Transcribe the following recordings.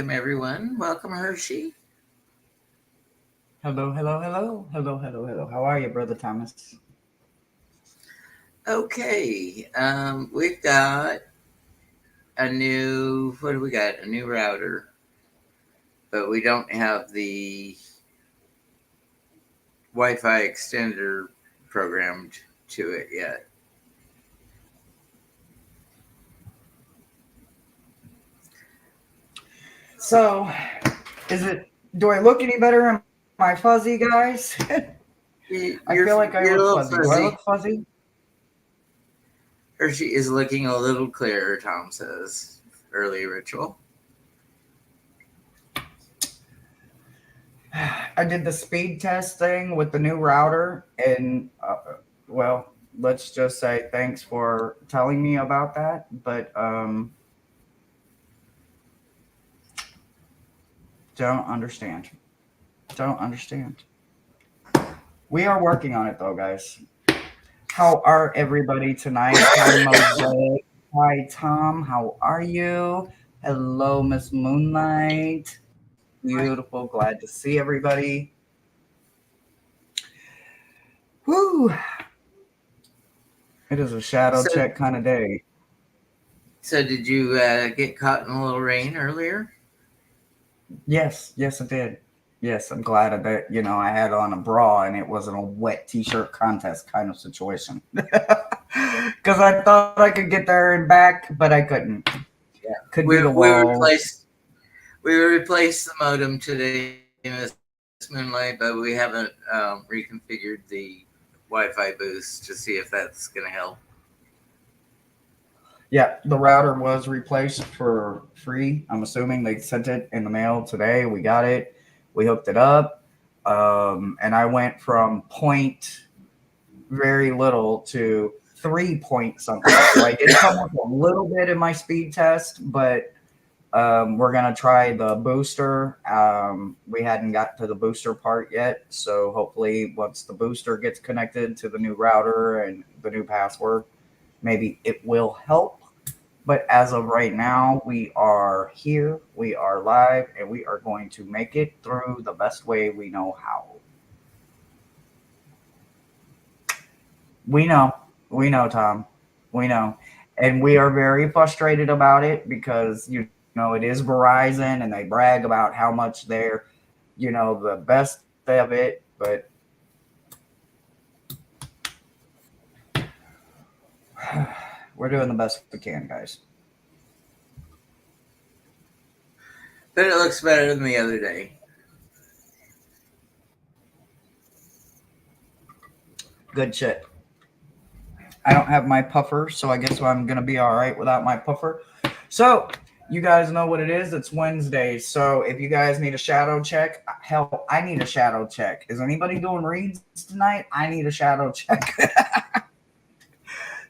welcome everyone. Welcome Hershey. Hello, hello, hello, hello, hello, hello. How are you, Brother Thomas? Okay, we've got a new. What do we got? A new router, but we don't have the Wi-Fi extender programmed to it yet. So, is it? Do I look any better? Am I fuzzy, guys? I feel You're like I look you're a little fuzzy. Do I look fuzzy. fuzzy? Hershey is looking a little clearer. Tom says early ritual. I did the speed test thing with the new router, and well, let's just say thanks for telling me about that. But don't understand. Don't understand. We are working on it though, guys. How are everybody tonight? Hi, Mosaic. Hi, Tom. How are you? Hello, Miss Moonlight. Beautiful. Glad to see everybody. Woo! It is a shadow So, check kind of day. so did you get caught in a little rain earlier? Yes, yes, I did. Yes, I'm glad that I had on a bra and it wasn't a wet t-shirt contest kind of situation. Because I thought I could get there and back, but I couldn't. Yeah, Could be we the we walls. replaced we replaced the modem today, Miss Moonlight, but we haven't reconfigured the Wi-Fi boost to see if that's going to help. Yeah, the router was replaced for free. I'm assuming they sent it in the mail today. We got it. We hooked it up. And I went from point very little to 3 point something. So I did come up a little bit in my speed test, but we're going to try the booster. We hadn't got to the booster part yet. So hopefully, once the booster gets connected to the new router and the new password, maybe it will help. But as of right now, we are here, we are live, and we are going to make it through the best way we know how. We know, we know, Tom, we know. And we are very frustrated about it because, it is Verizon and they brag about how much they're, the best of it. But we're doing the best we can, guys. But it looks better than the other day. Good shit. I don't have my puffer, so I guess I'm gonna be all right without my puffer. So you guys know what it is. It's Wednesday, so if you guys need a shadow check, hell, I need a shadow check. Is anybody doing reads tonight? I need a shadow check.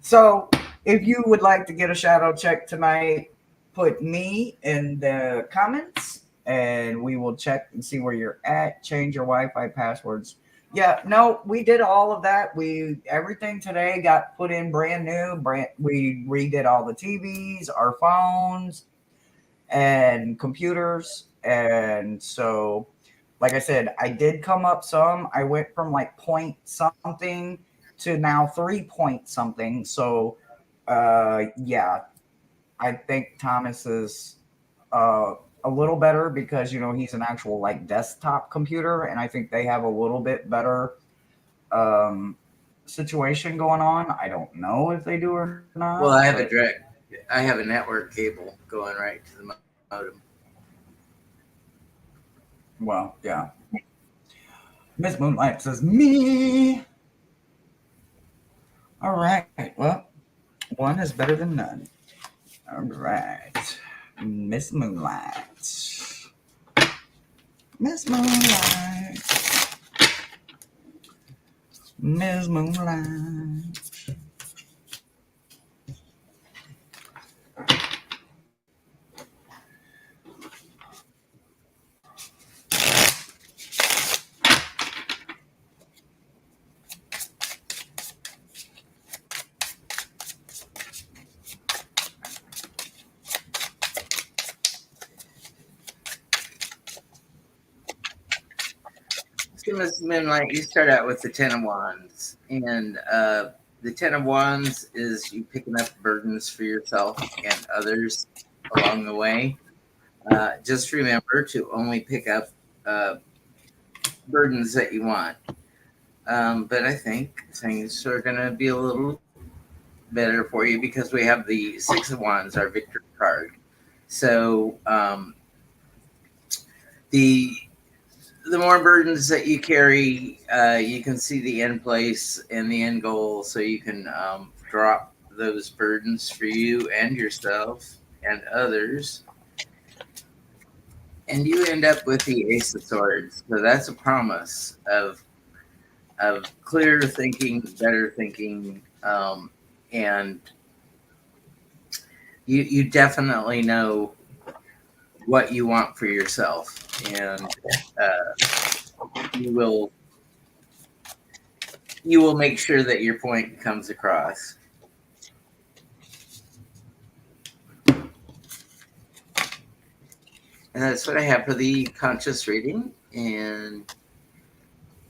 So if you would like to get a shadow check tonight, put me in the comments, and we will check and see where you're at. Change your Wi-Fi passwords. Yeah, no, we did all of that. We everything today got put in brand new. We redid all the TVs, our phones, and computers. And so, like I said, I did come up some. I went from like point something to now 3 point something. So, yeah, I think Thomas is uh, a little better because he's an actual like desktop computer, and I think they have a little bit better um, situation going on. I don't know if they do or not, Well, but I have a network cable going right to the modem. well, yeah. Miss Moonlight says me. All right. Well, one is better than none. All right, Miss Moonlight. Miss Moonlight. Miss Moonlight. So, Miss Moonlight, you start out with the Ten of Wands, and the Ten of Wands is you picking up burdens for yourself and others along the way. Just remember to only pick up uh, burdens that you want. But I think things are going to be a little better for you because we have the Six of Wands, our victory card. So the more burdens that you carry, you can see the end place and the end goal, so you can drop those burdens for you and yourself and others. And you end up with the Ace of Swords. So that's a promise of clear thinking, better thinking, and you definitely know what you want for yourself, and you will make sure that your point comes across. And that's what I have for the conscious reading. And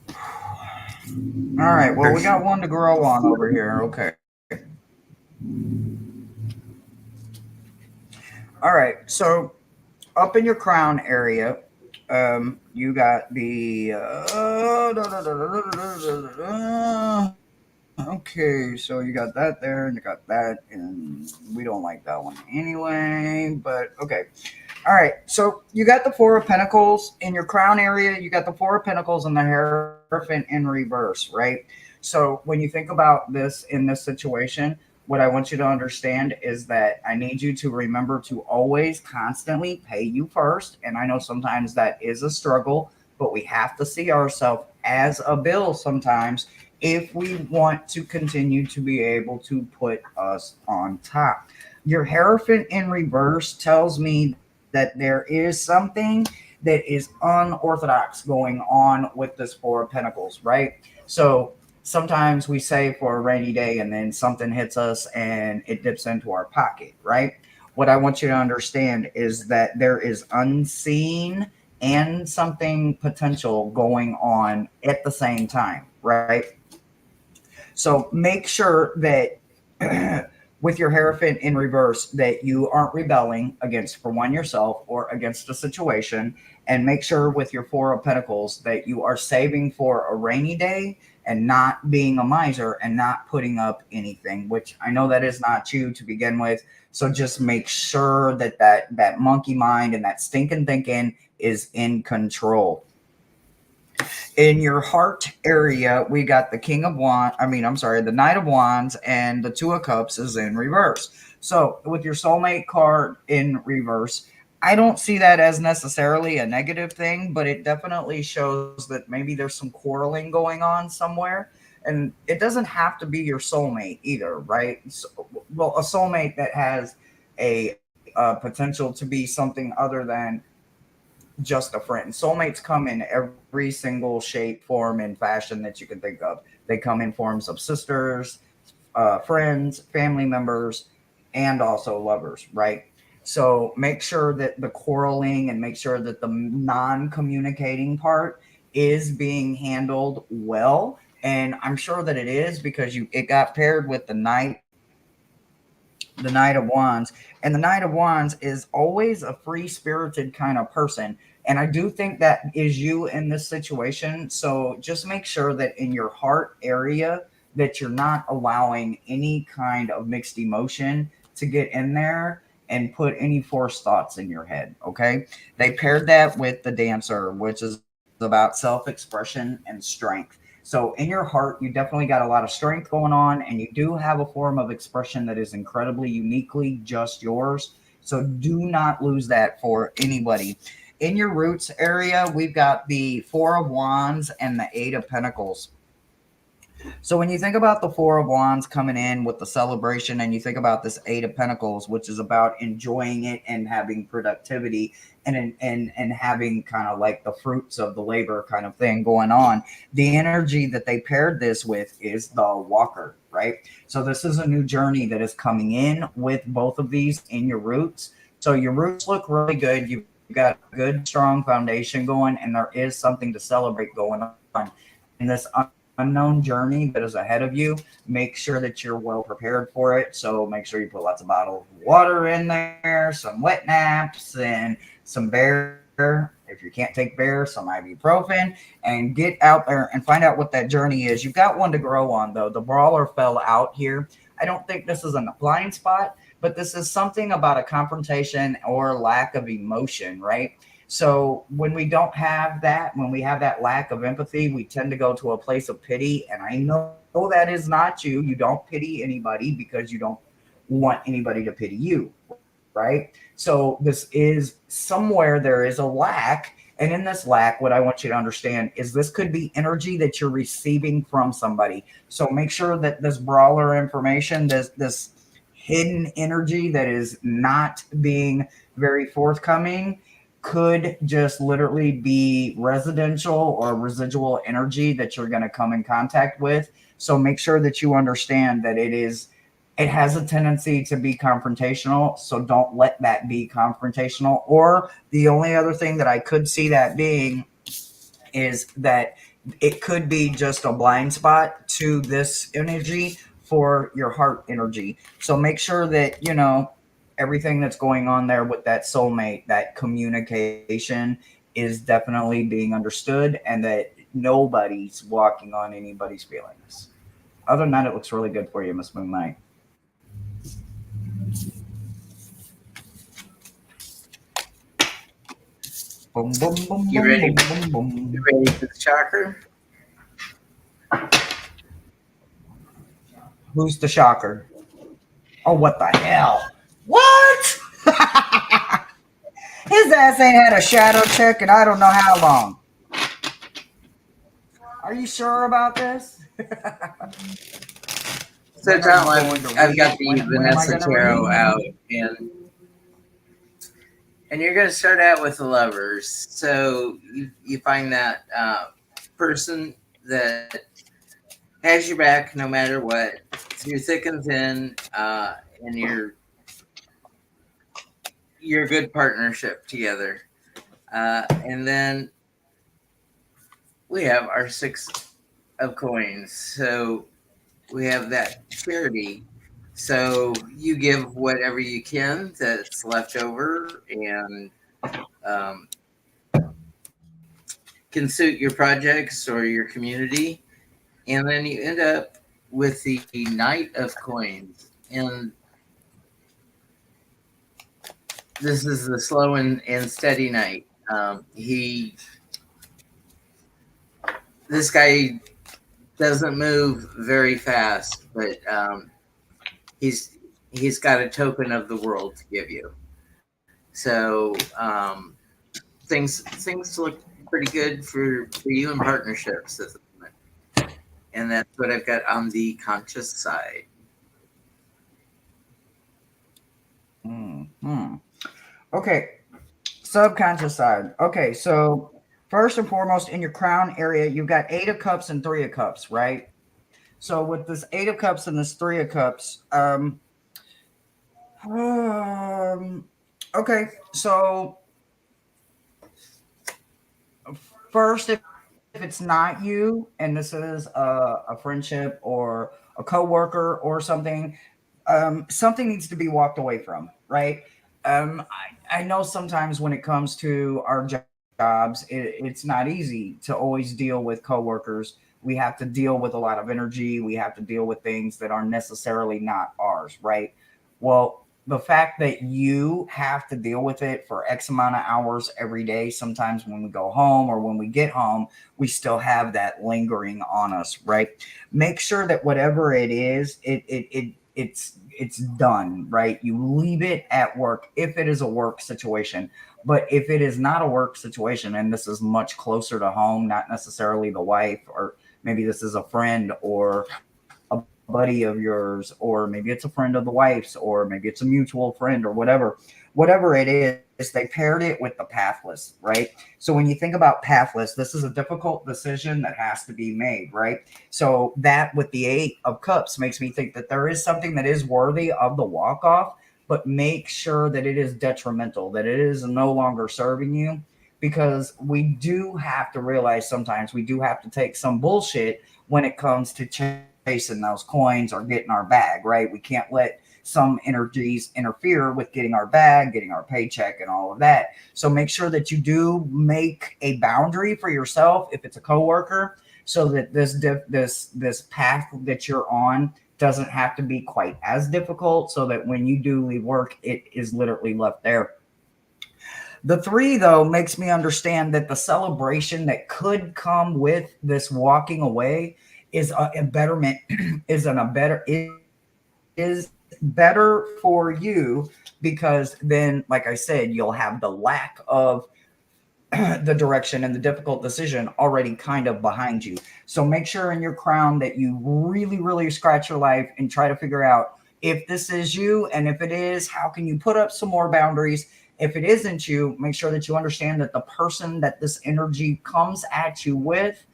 all right, well, we got one to grow on over here. Okay. All right, so up in your crown area, you got the okay, so you got that there, and you got that, and we don't like that one anyway, but okay. All right, so you got the Four of Pentacles in your crown area. You got the Four of Pentacles and the Hierophant in reverse, right? So when you think about this in this situation, what I want you to understand is that I need you to remember to always constantly pay you first. And I know sometimes that is a struggle, but we have to see ourselves as a bill sometimes if we want to continue to be able to put us on top. Your Hierophant in reverse tells me that there is something that is unorthodox going on with this Four of Pentacles, right? So sometimes we save for a rainy day and then something hits us and it dips into our pocket, right? What I want you to understand is that there is unseen and something potential going on at the same time, right? So make sure that with your Hierophant in reverse that you aren't rebelling against, for one, yourself or against a situation, and make sure with your Four of Pentacles that you are saving for a rainy day and not being a miser and not putting up anything, which I know that is not you to begin with. So just make sure that that monkey mind and that stinking thinking is in control. In your heart area, we got the King of Wands. The Knight of Wands, and the Two of Cups is in reverse. So with your soulmate card in reverse, I don't see that as necessarily a negative thing, but it definitely shows that maybe there's some quarreling going on somewhere. And it doesn't have to be your soulmate either, right? So, well, a soulmate that has a potential to be something other than just a friend. Soulmates come in every single shape, form, and fashion that you can think of. They come in forms of sisters, friends, family members, and also lovers, right? So make sure that the quarreling and make sure that the non-communicating part is being handled well. And I'm sure that it is because it got paired with the Knight of Wands. And the Knight of Wands is always a free-spirited kind of person. And I do think that is you in this situation. So just make sure that in your heart area that you're not allowing any kind of mixed emotion to get in there and put any forced thoughts in your head, okay? They paired that with the Dancer, which is about self-expression and strength. So in your heart, you definitely got a lot of strength going on, and you do have a form of expression that is incredibly uniquely just yours. So do not lose that for anybody. In your roots area, we've got the Four of Wands and the Eight of Pentacles. So when you think about the Four of Wands coming in with the celebration, and you think about this Eight of Pentacles, which is about enjoying it and having productivity and having kind of like the fruits of the labor kind of thing going on, the energy that they paired this with is the Walker, right? So this is a new journey that is coming in with both of these in your roots. So your roots look really good. You've got a good, strong foundation going, and there is something to celebrate going in this unknown journey that is ahead of you. Make sure that you're well prepared for it. So make sure you put lots of bottles of water in there, some wet naps, and some bear. If you can't take bear, some ibuprofen, and get out there and find out what that journey is. You've got one to grow on, though. The brawler fell out here. I don't think this is a blind spot, but this is something about a confrontation or lack of emotion, right? So when we don't have that, when we have that lack of empathy, we tend to go to a place of pity. And I know that is not you. You don't pity anybody because you don't want anybody to pity you, right? So this is somewhere there is a lack. And in this lack, what I want you to understand is this could be energy that you're receiving from somebody. So make sure that this brawler information, this hidden energy that is not being very forthcoming, could just literally be residential or residual energy that you're going to come in contact with. So make sure that you understand that it has a tendency to be confrontational. So don't let that be confrontational. Or the only other thing that I could see that being is that it could be just a blind spot to this energy for your heart energy. So make sure that, everything that's going on there with that soulmate, that communication is definitely being understood, and that nobody's walking on anybody's feelings. Other than that, it looks really good for you, Miss Moonlight. Boom, boom, boom, You boom, ready? boom, boom, boom. You ready for the shocker? Who's the shocker? Oh, what the hell? What? His ass ain't had a shadow check in I don't know how long. Are you sure about this? So, When are you Tom, going to I've read got it? the When am I Vanessa gonna Tarot read it? out, and you're going to start out with the lovers. So you find that person that has your back no matter what, through thick and thin, and you're a good partnership together. And then we have our 6 of coins. So we have that charity. So you give whatever you can that's left over, and um, can suit your projects or your community. And then you end up with the Knight of Coins. And this is the slow and steady knight. This guy doesn't move very fast, but he's got a token of the world to give you. So things look pretty good for you in partnerships at the moment. And that's what I've got on the conscious side. Hmm. Okay. Subconscious side. Okay, so first and foremost, in your crown area, you've got 8 of Cups and 3 of Cups, right? So with this 8 of Cups and this 3 of Cups, okay, so first, if it's not you, and this is a friendship or a coworker or something, something needs to be walked away from, right? I know sometimes when it comes to our jobs, it's not easy to always deal with coworkers. We have to deal with a lot of energy. We have to deal with things that are necessarily not ours, right? Well, the fact that you have to deal with it for X amount of hours every day, sometimes when we go home or when we get home, we still have that lingering on us, right? Make sure that whatever it is, it's done, right? You leave it at work if it is a work situation. But if it is not a work situation, and this is much closer to home, not necessarily the wife, or maybe this is a friend or a buddy of yours, or maybe it's a friend of the wife's, or maybe it's a mutual friend, or whatever it is, they paired it with the pathless, right? So when you think about pathless, this is a difficult decision that has to be made, right? So that with the 8 of Cups makes me think that there is something that is worthy of the walk off, but make sure that it is detrimental, that it is no longer serving you. because we do have to realize sometimes we do have to take some bullshit when it comes to chasing those coins or getting our bag, right? We can't let some energies interfere with getting our bag, getting our paycheck, and all of that. So make sure that you do make a boundary for yourself if it's a coworker, so that this path that you're on doesn't have to be quite as difficult, so that when you do leave work, it is literally left there. The three, though, makes me understand that the celebration that could come with this walking away is a betterment, is better for you, because then, like I said, you'll have the lack of the direction and the difficult decision already kind of behind you. So make sure in your crown that you really, really scratch your life and try to figure out if this is you. And if it is, how can you put up some more boundaries? If it isn't you, make sure that you understand that the person that this energy comes at you with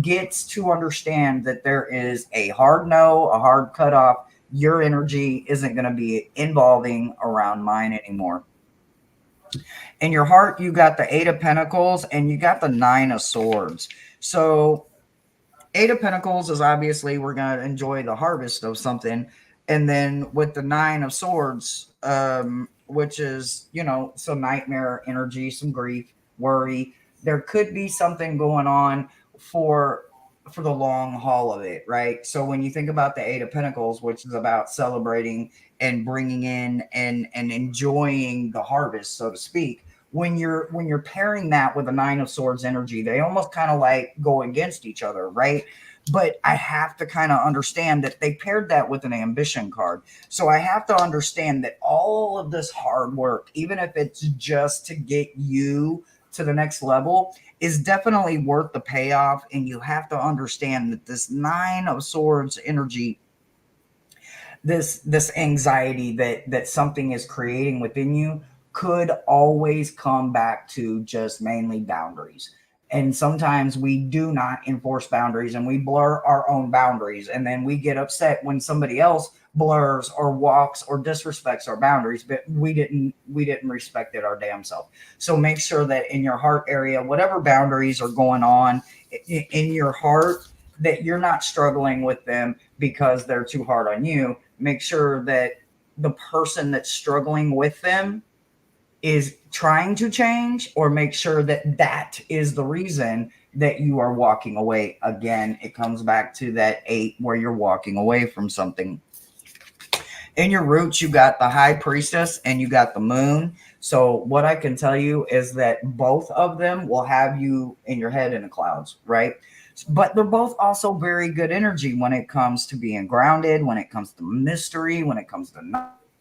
gets to understand that there is a hard no, a hard cutoff. Your energy isn't going to be involving around mine anymore. In your heart, you got the Eight of Pentacles and you got the Nine of Swords. So Eight of Pentacles is obviously we're going to enjoy the harvest of something. And then with the Nine of Swords, which is, some nightmare energy, some grief, worry. There could be something going on for the long haul of it, right? So when you think about the Eight of Pentacles, which is about celebrating and bringing in and enjoying the harvest, so to speak, when you're pairing that with the Nine of Swords energy, they almost kind of like go against each other, right? But I have to kind of understand that they paired that with an ambition card. So I have to understand that all of this hard work, even if it's just to get you to the next level, is definitely worth the payoff. And you have to understand that this Nine of Swords energy, this anxiety that something is creating within you, could always come back to just mainly boundaries. And sometimes we do not enforce boundaries and we blur our own boundaries. And then we get upset when somebody else blurs or walks or disrespects our boundaries, but we didn't respect it our damn self. So make sure that in your heart area, whatever boundaries are going on in your heart, that you're not struggling with them because they're too hard on you. Make sure that the person that's struggling with them is trying to change, or make sure that that is the reason that you are walking away. Again, it comes back to that 8 where you're walking away from something. In your roots, you got the High Priestess and you got the Moon. So what I can tell you is that both of them will have you in your head in the clouds, right? But they're both also very good energy when it comes to being grounded, when it comes to mystery, when it comes to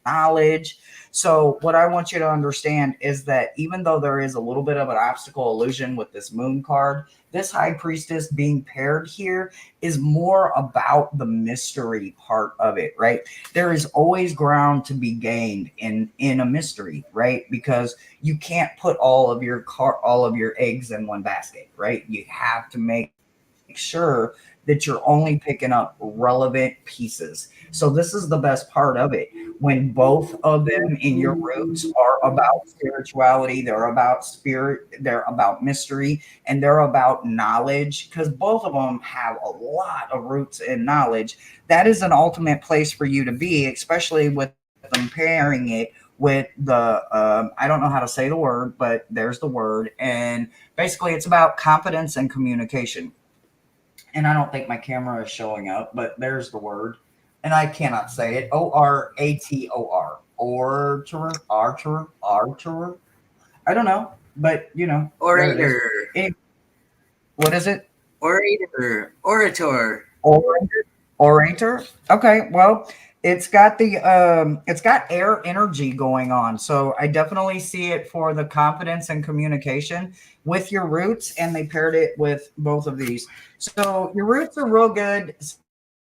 knowledge. So what I want you to understand is that even though there is a little bit of an obstacle illusion with this Moon card, this High Priestess being paired here is more about the mystery part of it, right? There is always ground to be gained in a mystery, right? Because you can't put all of your eggs in one basket, right? You have to make sure that you're only picking up relevant pieces. So this is the best part of it. When both of them in your roots are about spirituality, they're about spirit, they're about mystery, and they're about knowledge, because both of them have a lot of roots in knowledge. That is an ultimate place for you to be, especially with them pairing it with the I don't know how to say the word, but there's the word. And basically it's about confidence and communication. And I don't think my camera is showing up, but there's the word. And I cannot say it. Orator. Archer. I don't know, but Orator. What is it? Orator. Orator. Okay, well, it's got air energy going on. So I definitely see it for the confidence and communication with your roots, and they paired it with both of these. So your roots are real good.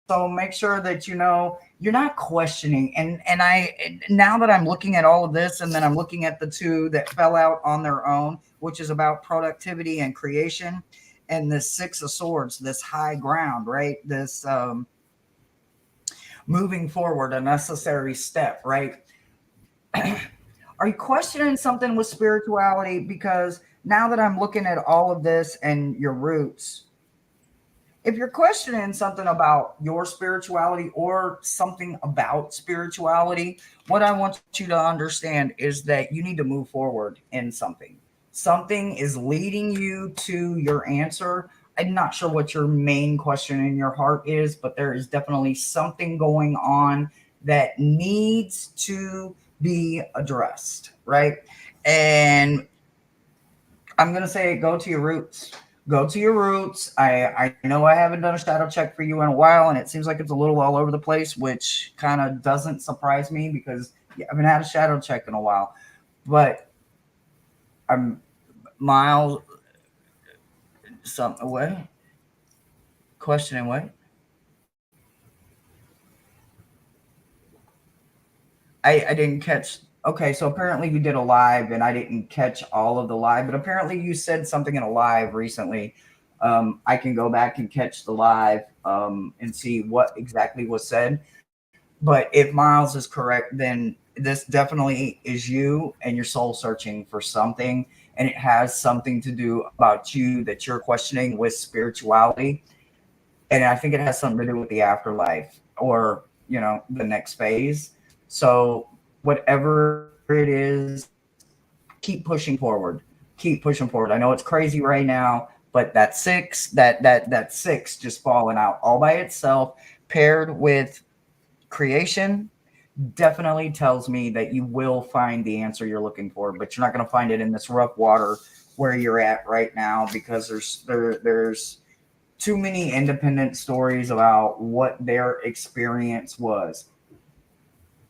So make sure that you're not questioning. And I, now that I'm looking at all of this, and then I'm looking at the two that fell out on their own, which is about productivity and creation, and the Six of Swords, this high ground, right? This moving forward, a necessary step, right? Are you questioning something with spirituality? Because now that I'm looking at all of this and your roots, if you're questioning something about your spirituality or something about spirituality, what I want you to understand is that you need to move forward in something. Something is leading you to your answer. I'm not sure what your main question in your heart is, but there is definitely something going on that needs to be addressed, right? And I'm gonna say go to your roots. Go to your roots. I know I haven't done a shadow check for you in a while, and it seems like it's a little all over the place, which kind of doesn't surprise me because you haven't had a shadow check in a while. But I'm Miles. Something what? Questioning what? I didn't catch. Okay, so apparently you did a live, and I didn't catch all of the live. But apparently you said something in a live recently. I can go back and catch the live and see what exactly was said. But if Miles is correct, then this definitely is you and your soul searching for something, and it has something to do about you that you're questioning with spirituality. And I think it has something to do with the afterlife or the next phase. So whatever it is, keep pushing forward. Keep pushing forward. I know it's crazy right now, but that six just falling out all by itself, paired with creation, definitely tells me that you will find the answer you're looking for, but you're not going to find it in this rough water where you're at right now because there's too many independent stories about what their experience was.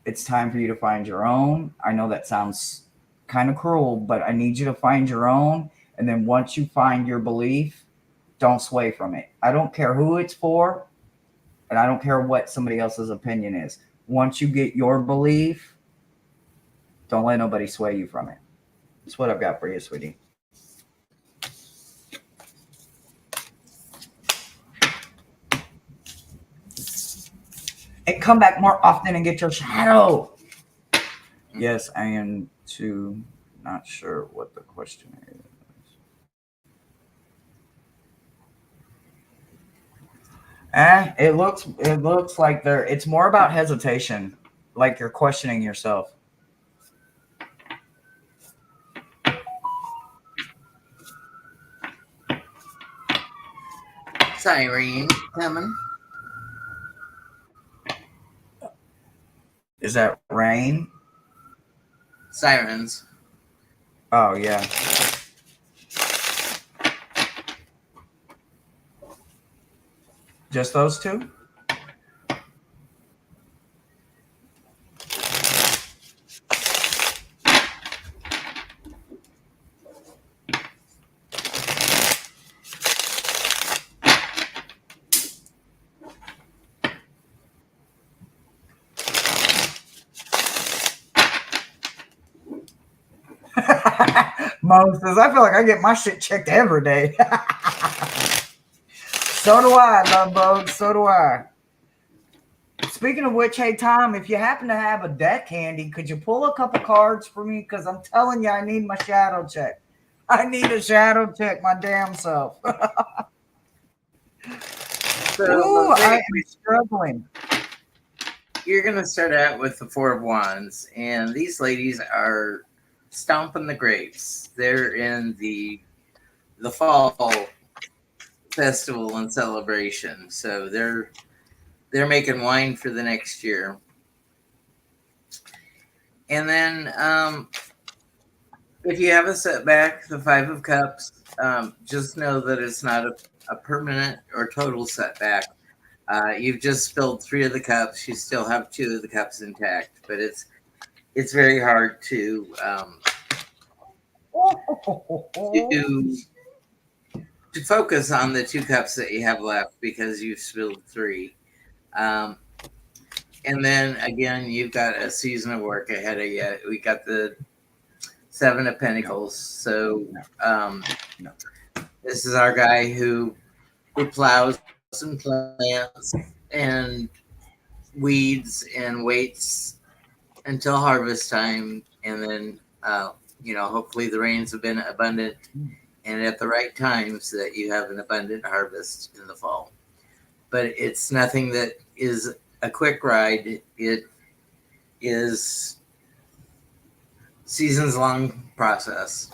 It's time for you to find your own. I know that sounds kind of cruel, but I need you to find your own. And then once you find your belief, don't sway from it. I don't care who it's for, and I don't care what somebody else's opinion is. Once you get your belief, don't let nobody sway you from it. That's what I've got for you, sweetie. And come back more often and get your shadow. Yes, I am too. Not sure what the question is. It looks like there. It's more about hesitation, like you're questioning yourself. Siren coming. Is that rain? Sirens. Oh yeah. Just those two? Moses, I feel like I get my shit checked every day. So do I, love bugs. So do I. Speaking of which, hey Tom, if you happen to have a deck handy, could you pull a couple cards for me? Because I'm telling you, I need my shadow check. I need a shadow check, my damn self. Ooh, I am struggling. You're going to start out with the Four of Wands, and these ladies are stomping the grapes. They're in the fall festival and celebration, so they're making wine for the next year. And then if you have a setback, the Five of Cups, just know that it's not a permanent or total setback. You've just spilled three of the cups. You still have two of the cups intact, but it's very hard to focus on the two cups that you have left because you've spilled three. And then again, you've got a season of work ahead of you. We got the Seven of Pentacles. So this is our guy who plows and plants and weeds and waits until harvest time, and then hopefully the rains have been abundant and at the right times so that you have an abundant harvest in the fall. But it's nothing that is a quick ride. It is seasons long process.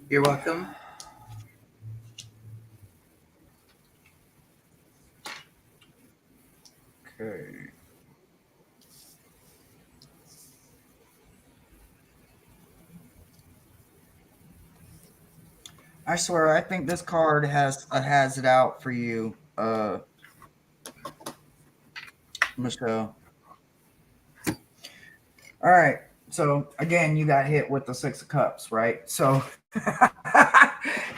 You're welcome. Okay. I swear, I think this card has it out for you, Michelle. All right. So again, you got hit with the Six of Cups, right? So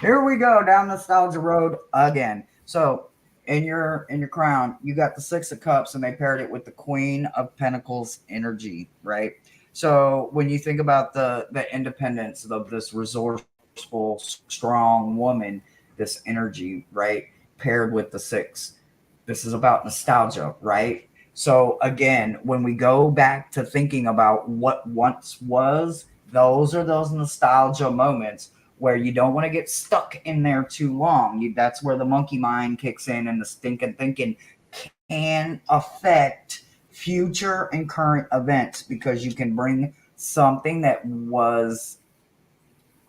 here we go down nostalgia road again. So in your crown, you got the Six of Cups, and they paired it with the Queen of Pentacles energy, right? So when you think about the independence of this resourceful, strong woman, this energy, right, paired with the six, this is about nostalgia, right? So again, when we go back to thinking about what once was, those are those nostalgia moments where you don't want to get stuck in there too long. That's where the monkey mind kicks in, and the stinking thinking can affect future and current events, because you can bring something that was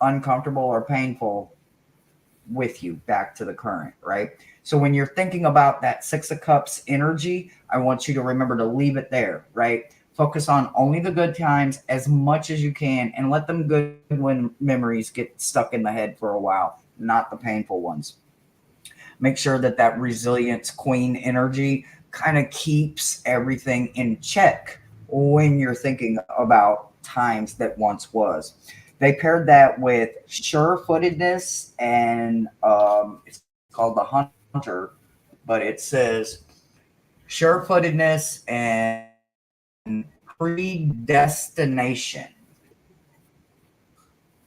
uncomfortable or painful with you back to the current, right? So when you're thinking about that Six of Cups energy, I want you to remember to leave it there, right? Focus on only the good times as much as you can, and let them good memories get stuck in the head for a while, not the painful ones. Make sure that that resilience queen energy kind of keeps everything in check when you're thinking about times that once was. They paired that with sure-footedness, and it's called the hunter, but it says sure-footedness and predestination.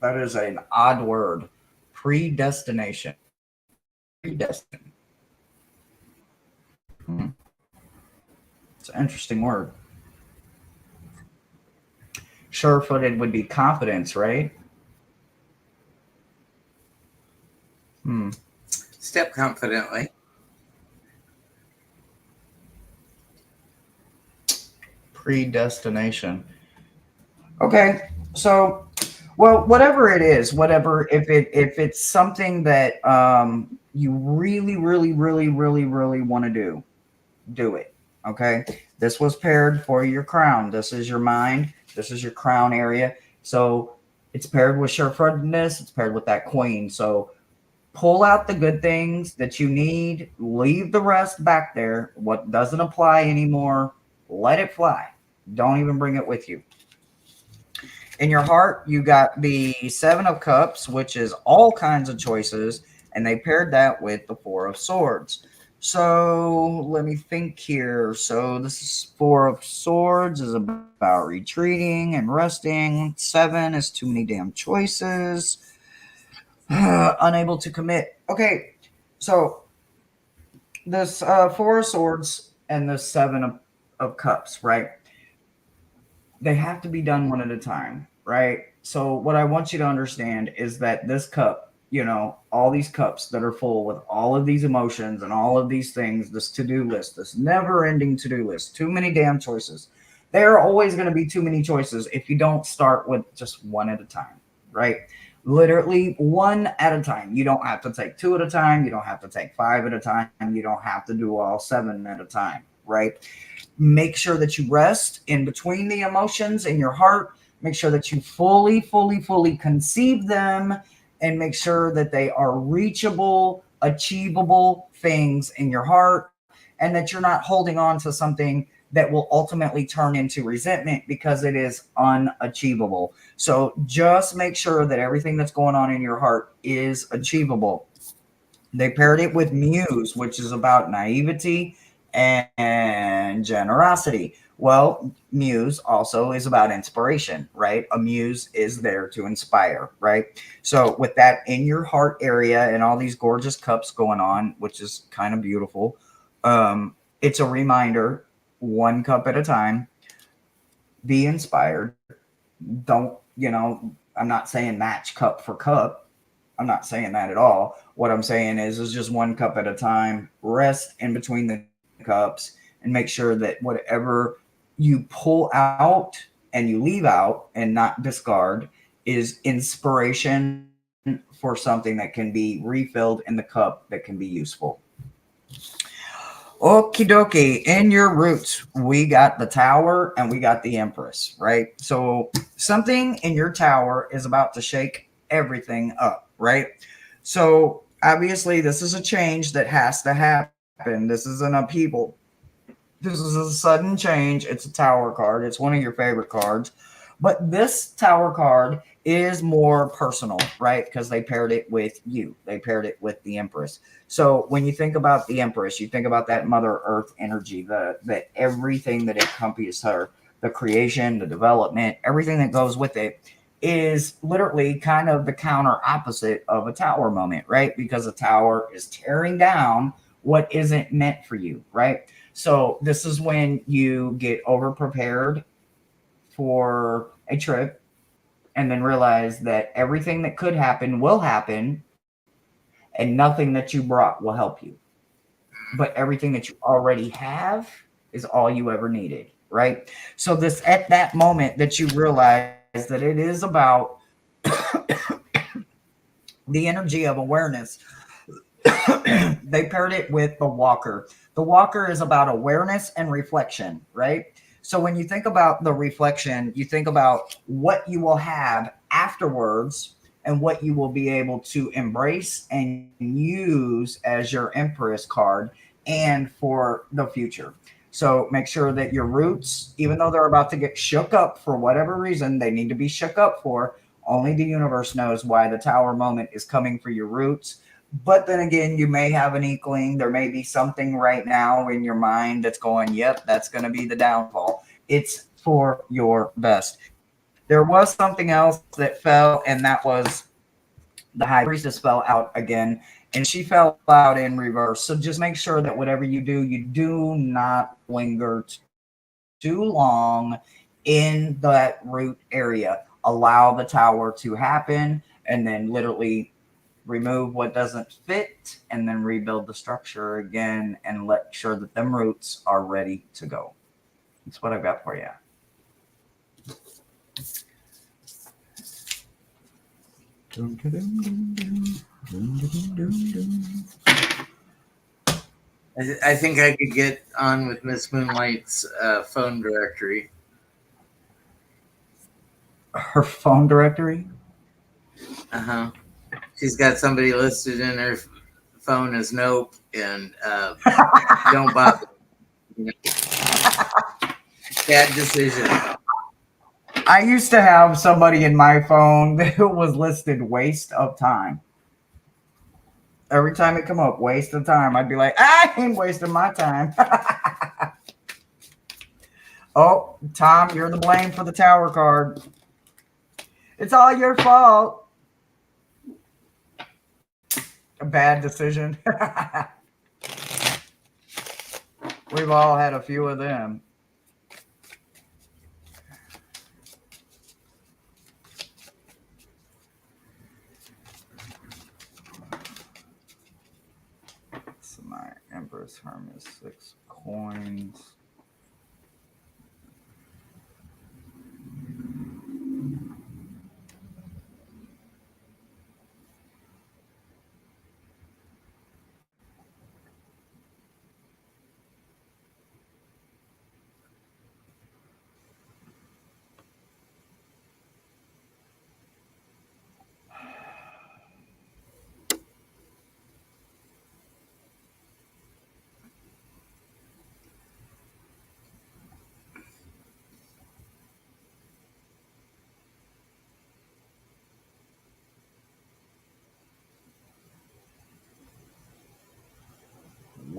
That is an odd word. Predestination. Predestined. Hmm. It's an interesting word. Sure-footed would be confidence, right? Hmm. Step confidently. Predestination. Okay, so well, whatever it is, whatever, if it's something that you really, really, really, really, really want to do it. Okay, this was paired for your crown. This is your mind. This is your crown area. So it's paired with sure-footedness. It's paired with that queen. So pull out the good things that you need. Leave the rest back there. What doesn't apply anymore, let it fly. Don't even bring it with you. In your heart, you got the Seven of Cups, which is all kinds of choices, and they paired that with the Four of Swords. So let me think here. So this is Four of Swords is about retreating and resting. Seven is too many damn choices. Unable to commit. Okay, so this Four of Swords and the Seven of Cups, right? They have to be done one at a time, right? So what I want you to understand is that this cup, all these cups that are full with all of these emotions and all of these things, this to-do list, this never-ending to-do list, too many damn choices. There are always going to be too many choices if you don't start with just one at a time, right? Literally one at a time. You don't have to take two at a time. You don't have to take five at a time. You don't have to do all seven at a time, right? Make sure that you rest in between the emotions in your heart. Make sure that you fully, fully, fully conceive them, and make sure that they are reachable, achievable things in your heart, and that you're not holding on to something that will ultimately turn into resentment because it is unachievable. So just make sure that everything that's going on in your heart is achievable. They paired it with Muse, which is about naivety and generosity. Well, Muse also is about inspiration, right? A muse is there to inspire, right? So, with that in your heart area and all these gorgeous cups going on, which is kind of beautiful, it's a reminder, one cup at a time, be inspired. Don't, I'm not saying match cup for cup. I'm not saying that at all. What I'm saying is just one cup at a time. Rest in between the cups and make sure that whatever you pull out and you leave out and not discard is inspiration for something that can be refilled in the cup that can be useful. Okie dokie. In your roots, we got the tower and we got the empress, right? So something in your tower is about to shake everything up, right? So obviously, this is a change that has to happen. This is an upheaval. This is a sudden change. It's a tower card. It's one of your favorite cards. But this tower card is more personal, right? Because they paired it with you. They paired it with the Empress. So when you think about the Empress, you think about that Mother Earth energy, the everything that accompanies her, the creation, the development, everything that goes with it is literally kind of the counter opposite of a tower moment, right? Because a tower is tearing down what isn't meant for you, right? So this is when you get over prepared for a trip and then realize that everything that could happen will happen and nothing that you brought will help you. But everything that you already have is all you ever needed, right? So this at that moment that you realize that it is about the energy of awareness. They paired it with the walker. The walker is about awareness and reflection, right? So when you think about the reflection, you think about what you will have afterwards and what you will be able to embrace and use as your empress card and for the future. So make sure that your roots, even though they're about to get shook up for whatever reason they need to be shook up for, only the universe knows why the tower moment is coming for your roots. But then again, you may have an inkling. There may be something right now in your mind that's going, yep, that's going to be the downfall. It's for your best. There was something else that fell, and that was the high priestess fell out again, and she fell out in reverse. So just make sure that whatever you do not linger too long in that root area. Allow the tower to happen, and then literally remove what doesn't fit, and then rebuild the structure again and let sure that them roots are ready to go. That's what I've got for you. I think I could get on with Miss Moonlight's phone directory. Her phone directory? Uh-huh. She's got somebody listed in her phone as Nope, and don't bother. Bad decision. I used to have somebody in my phone that was listed waste of time. Every time it come up, waste of time, I'd be like, I ain't wasting my time. Oh, Tom, you're the blame for the tower card. It's all your fault. A bad decision. We've all had a few of them. So my Empress Hermes 6 coins.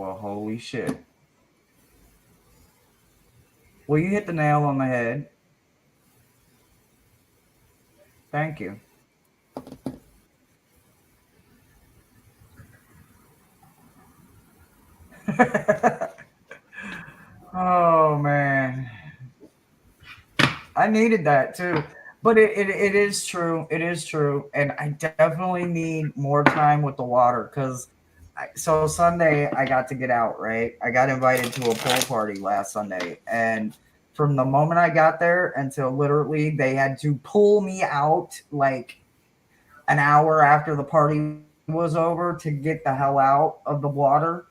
Well, holy shit. Well, you hit the nail on the head. Thank you. Oh man, I needed that too. But it is true. It is true. And I definitely need more time with the water because so Sunday I got to get out, right? I got invited to a pool party last Sunday. And from the moment I got there until literally they had to pull me out like an hour after the party was over to get the hell out of the water,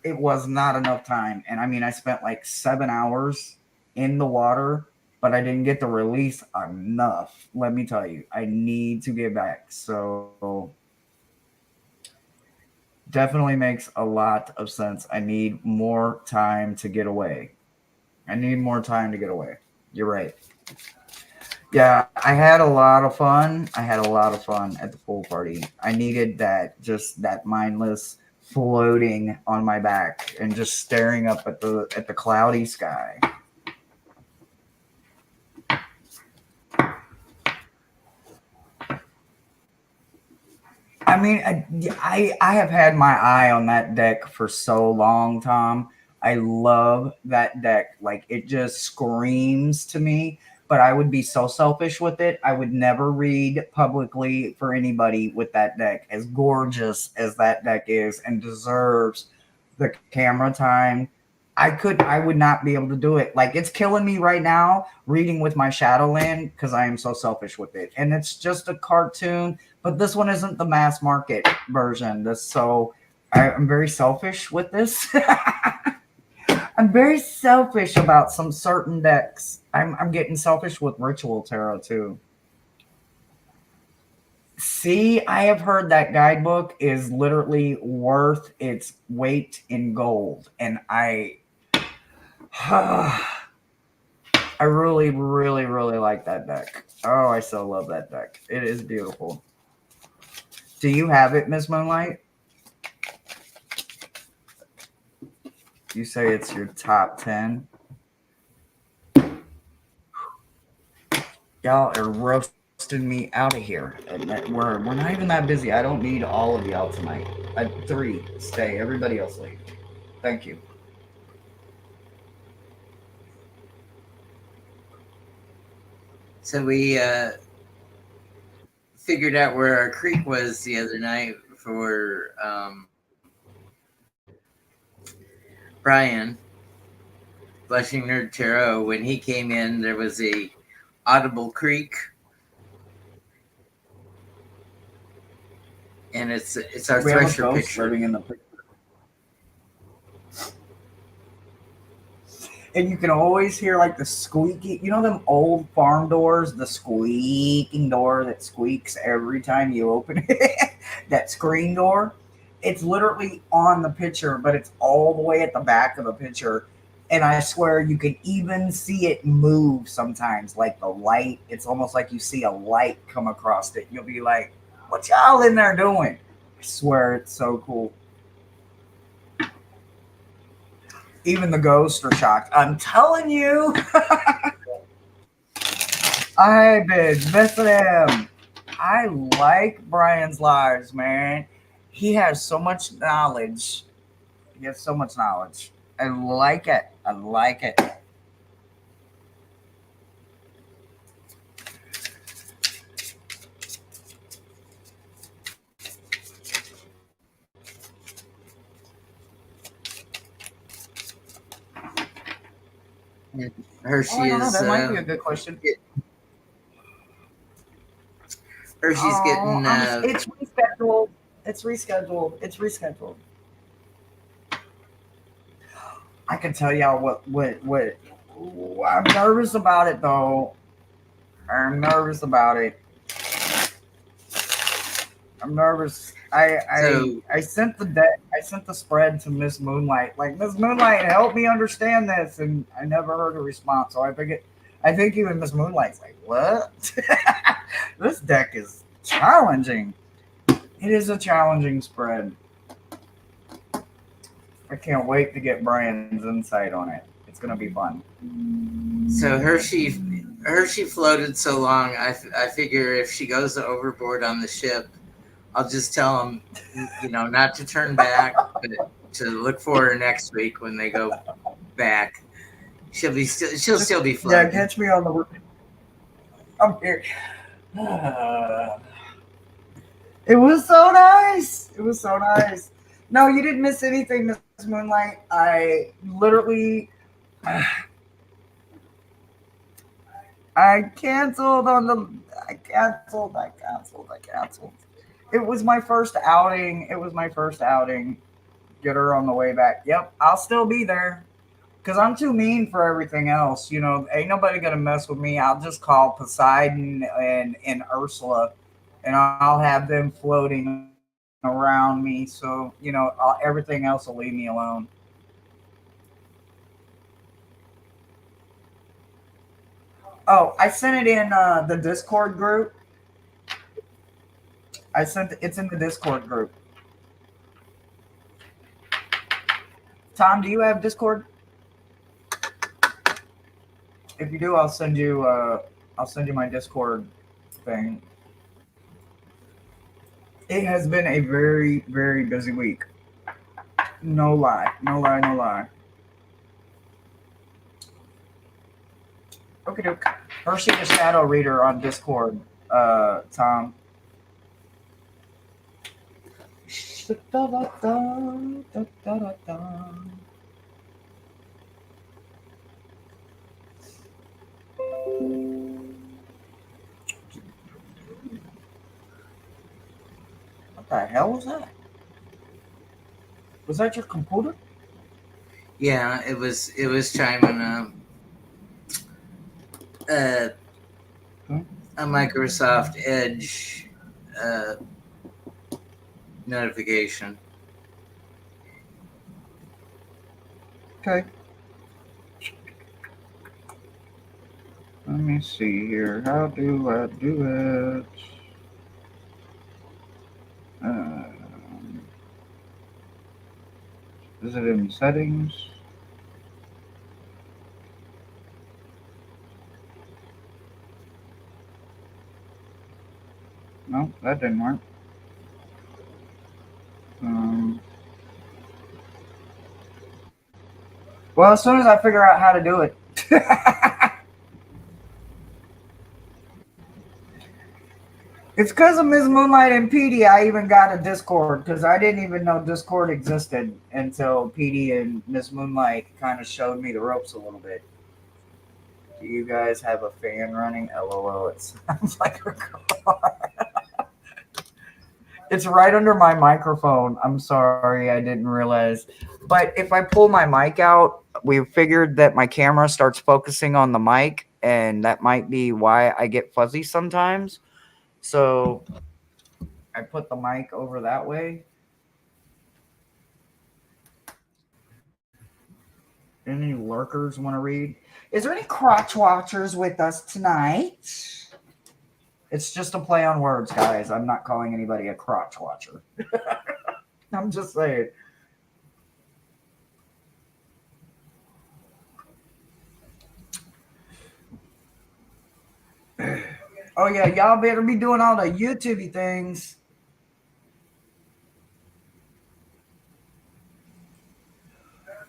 it was not enough time. And I mean, I spent like 7 hours in the water, but I didn't get to release enough. Let me tell you, I need to get back. So definitely makes a lot of sense. I need more time to get away. I need more time to get away. You're right. Yeah, I had a lot of fun. I had a lot of fun at the pool party. I needed that, just that mindless floating on my back and just staring up at the cloudy sky. I mean, I have had my eye on that deck for so long, Tom. I love that deck. Like it just screams to me, but I would be so selfish with it. I would never read publicly for anybody with that deck. As gorgeous as that deck is and deserves the camera time, I would not be able to do it. Like it's killing me right now reading with my Shadowland because I am so selfish with it. And it's just a cartoon, but this one isn't the mass market version. I'm very selfish with this. I'm very selfish about some certain decks. I'm getting selfish with Ritual Tarot too. See, I have heard that guidebook is literally worth its weight in gold, and I really, really, really like that deck. Oh, I so love that deck. It is beautiful. Do you have it, Miss Moonlight? You say it's your top 10? Y'all are roasting me out of here. We're not even that busy. I don't need all of y'all tonight. 3, stay. Everybody else leave. Thank you. So we figured out where our creek was the other night for Brian, Blushing Nerd Tarot. When he came in, there was a audible creek, and it's our We have a thresher ghost picture. living in the picture. And you can always hear like the squeaky, you know, them old farm doors, the squeaking door that squeaks every time you open it, that screen door. It's literally on the picture, but it's all the way at the back of the picture. And I swear you can even see it move sometimes, like the light. It's almost like you see a light come across it. You'll be like, what y'all in there doing? I swear it's so cool. Even the ghosts are shocked. I'm telling you. I've been missing him. I like Brian's lives, man. He has so much knowledge. He has so much knowledge. I like it. I like it. Hershey I don't know. is That might be a good question. Hershey's getting it's rescheduled. It's rescheduled. It's rescheduled. I can tell y'all what I'm nervous about it though. I'm nervous about it. I'm nervous. I sent the deck. I sent the spread to Miss Moonlight. Like, Miss Moonlight, help me understand this, and I never heard a response. So I think even Miss Moonlight's like, what? This deck is challenging. It is a challenging spread. I can't wait to get Brian's insight on it. It's gonna be fun. So Hershey floated so long. I figure if she goes overboard on the ship, I'll just tell them, not to turn back, but to look for her next week when they go back. She'll still be floating. Yeah, catch me on the. I'm here. It was so nice. It was so nice. No, you didn't miss anything, Miss Moonlight. I literally, I canceled. It was my first outing. Get her on the way back. Yep, I'll still be there. Because I'm too mean for everything else. Ain't nobody going to mess with me. I'll just call Poseidon and Ursula, and I'll have them floating around me. So, everything else will leave me alone. Oh, I sent it in the Discord group. It's in the Discord group. Tom, do you have Discord? If you do, I'll send you my Discord thing. It has been a very, very busy week. No lie. Okay, doke. Hershey the Shadow Reader on Discord, Tom. What the hell was that? Was that your computer? Yeah, it was chiming a Microsoft Edge notification. Okay. Let me see here. How do I do it? Is it in settings? No, that didn't work. Well, as soon as I figure out how to do it. It's because of Ms. Moonlight and PD I even got a Discord, because I didn't even know Discord existed until PD and Ms. Moonlight kind of showed me the ropes a little bit. Do you guys have a fan running? LOL, it sounds like a car. It's right under my microphone. I'm sorry, I didn't realize. But if I pull my mic out, we figured that my camera starts focusing on the mic, and that might be why I get fuzzy sometimes. So I put the mic over that way. Any lurkers want to read? Is there any crotch watchers with us tonight? It's just a play on words, guys. I'm not calling anybody a crotch watcher. I'm just saying. Oh yeah, y'all better be doing all the YouTube things.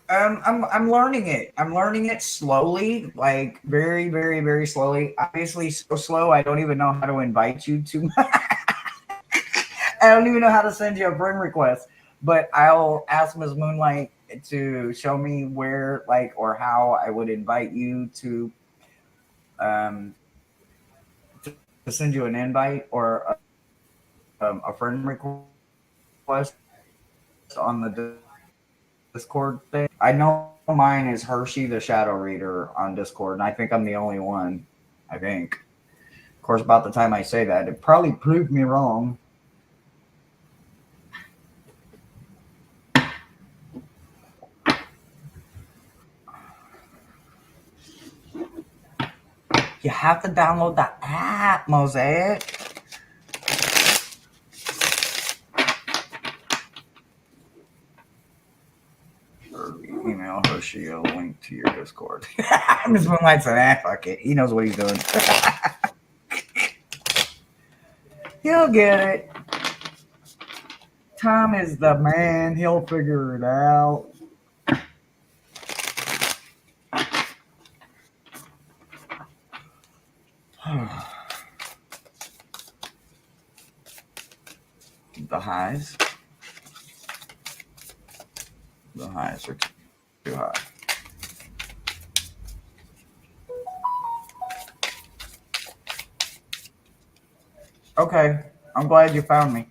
I'm learning it. I'm learning it slowly, like very, very, very slowly. Obviously, so slow I don't even know how to invite you to. I don't even know how to send you a friend request. But I'll ask Ms. Moonlight to show me where, like, or how I would invite you to send you an invite or a friend request on the Discord thing. I know mine is Hershey the Shadow Reader on Discord, and I think I'm the only one. I think. Of course, about the time I say that, it probably proved me wrong. You have to download the app, Mosaic. Or email Hershey a link to your Discord. Miss Moonlight said, fuck it. He knows what he's doing. He'll get it. Tom is the man. He'll figure it out. The highs. The highs are too high. Okay, I'm glad you found me.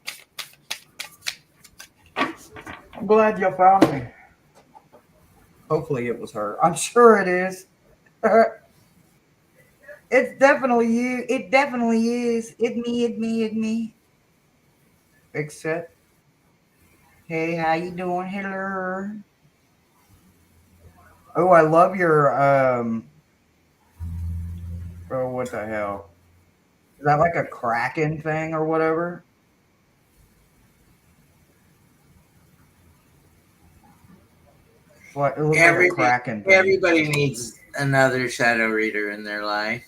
I'm glad you found me. Hopefully it was her. I'm sure it is. It's definitely you. It definitely is. It me. Except, hey, how you doing? Hello. Oh, I love your oh, what the hell? Is that like a Kraken thing or whatever? What, it looks like a Kraken thing. Everybody needs another shadow reader in their life.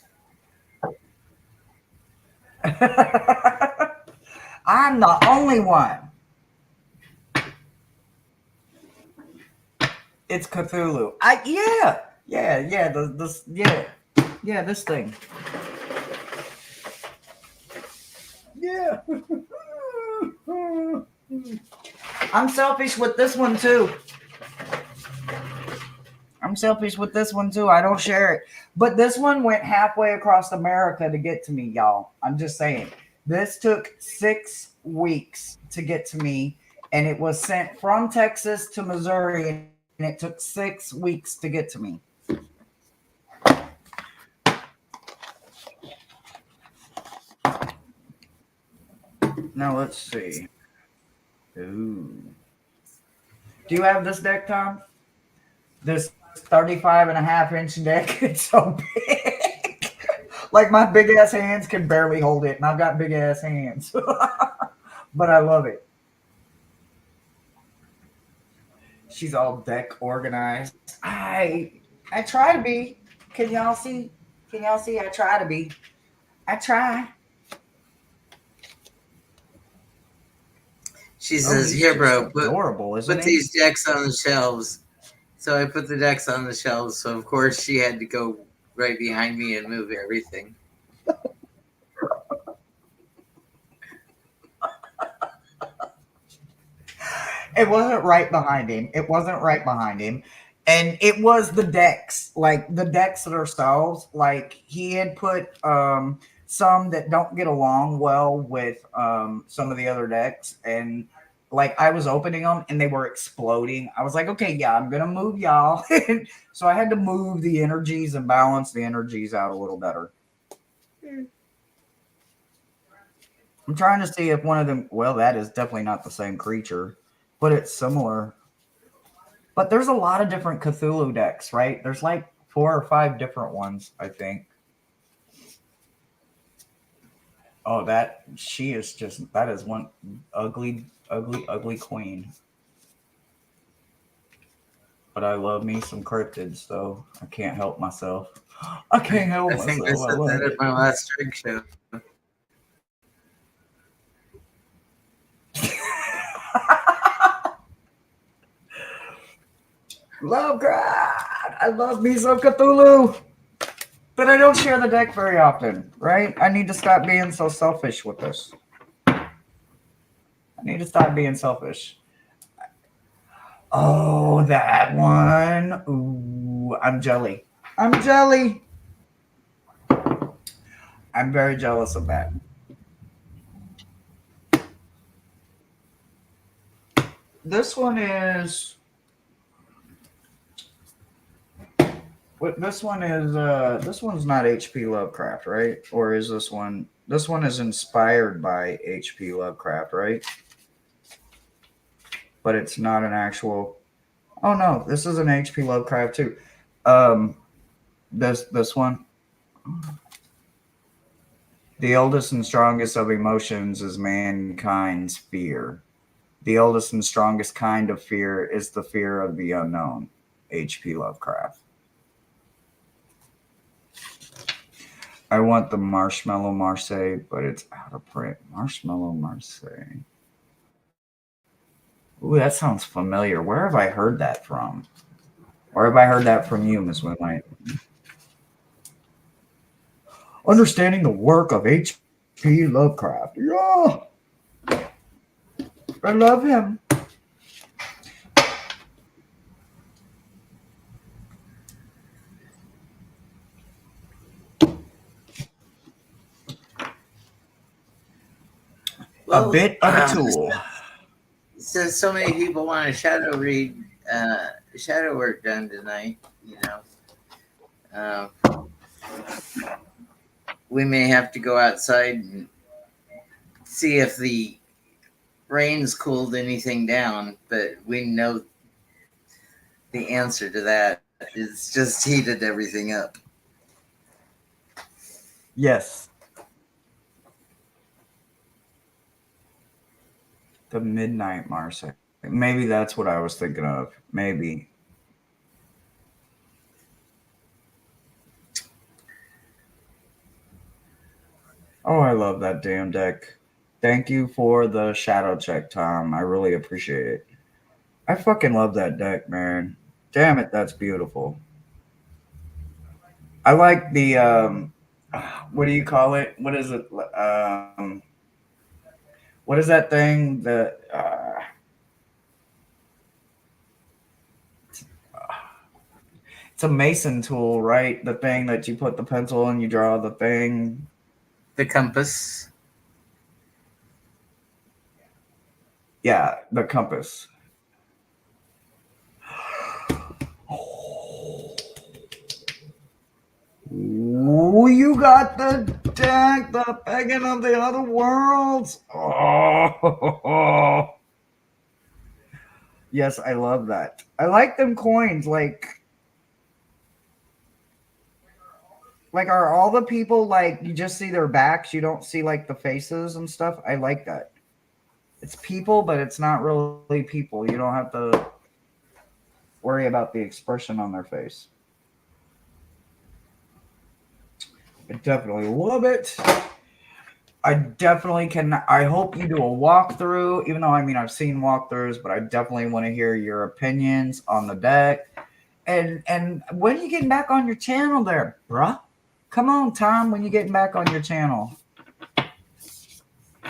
I'm the only one. It's Cthulhu. This thing. Yeah. I'm selfish with this one too. I don't share it. But this one went halfway across America to get to me, y'all. I'm just saying. This took 6 weeks to get to me, and it was sent from Texas to Missouri, and it took 6 weeks to get to me. Now let's see. Ooh. Do you have this deck, Tom? This 35.5-inch deck. It's so big. Like my big ass hands can barely hold it, and I've got big ass hands. But I love it. She's all deck organized. I try to be. Can y'all see? I try to be. I try. She says, "Here, bro, put he? these decks on the shelves." So I put the decks on the shelves. So of course she had to go right behind me and move everything. It wasn't right behind him. And it was the decks, like the decks themselves. Like he had put some that don't get along well with some of the other decks. And like I was opening them and they were exploding. I was like, okay, yeah, I'm going to move y'all. So I had to move the energies and balance the energies out a little better. I'm trying to see if one of them, well, that is definitely not the same creature, but it's similar. But there's a lot of different Cthulhu decks, right? There's like 4 or 5 different ones, I think. Oh, that is one ugly queen. But I love me some cryptids, so I can't help myself. I can't help myself. I think I said that at my last drink show. Love God. I love me some Cthulhu. But I don't share the deck very often, right? I need to stop being so selfish with this. I need to stop being selfish. Oh, that one. Ooh, I'm jelly. I'm very jealous of that. This one is... This one's not H.P. Lovecraft, right? Or is this one? This one is inspired by H.P. Lovecraft, right? But it's not an actual. Oh no, this is an H.P. Lovecraft too. This one. The oldest and strongest of emotions is mankind's fear. The oldest and strongest kind of fear is the fear of the unknown. H.P. Lovecraft. I want the Marshmallow Marseille, but it's out of print. Marshmallow Marseille. Ooh, that sounds familiar. Where have I heard that from? Or have I heard that from you, Miss Moonlight? Understanding the work of H.P. Lovecraft. Yeah. I love him. Well, a bit of a tool. Since so many people want a shadow read, shadow work done tonight, we may have to go outside and see if the rain's cooled anything down, but we know the answer to that is just heated everything up. Yes. The Midnight Marseille. Maybe that's what I was thinking of. Maybe. Oh, I love that damn deck. Thank you for the shadow check, Tom. I really appreciate it. I fucking love that deck, man. Damn it, that's beautiful. I like the what do you call it? What is it? What is that thing that it's a mason tool, right? The thing that you put the pencil and you draw the thing. The compass. Yeah, the compass. Ooh, you got the deck, the Pagan of the Other Worlds. Oh, yes, I love that. I like them coins. Like are all the people like you just see their backs? You don't see like the faces and stuff. I like that. It's people, but it's not really people. You don't have to worry about the expression on their face. I definitely love it. I definitely can. I hope you do a walkthrough, even though I've seen walkthroughs, but I definitely want to hear your opinions on the deck. And when are you getting back on your channel there, bruh? Come on, Tom, when you getting back on your channel?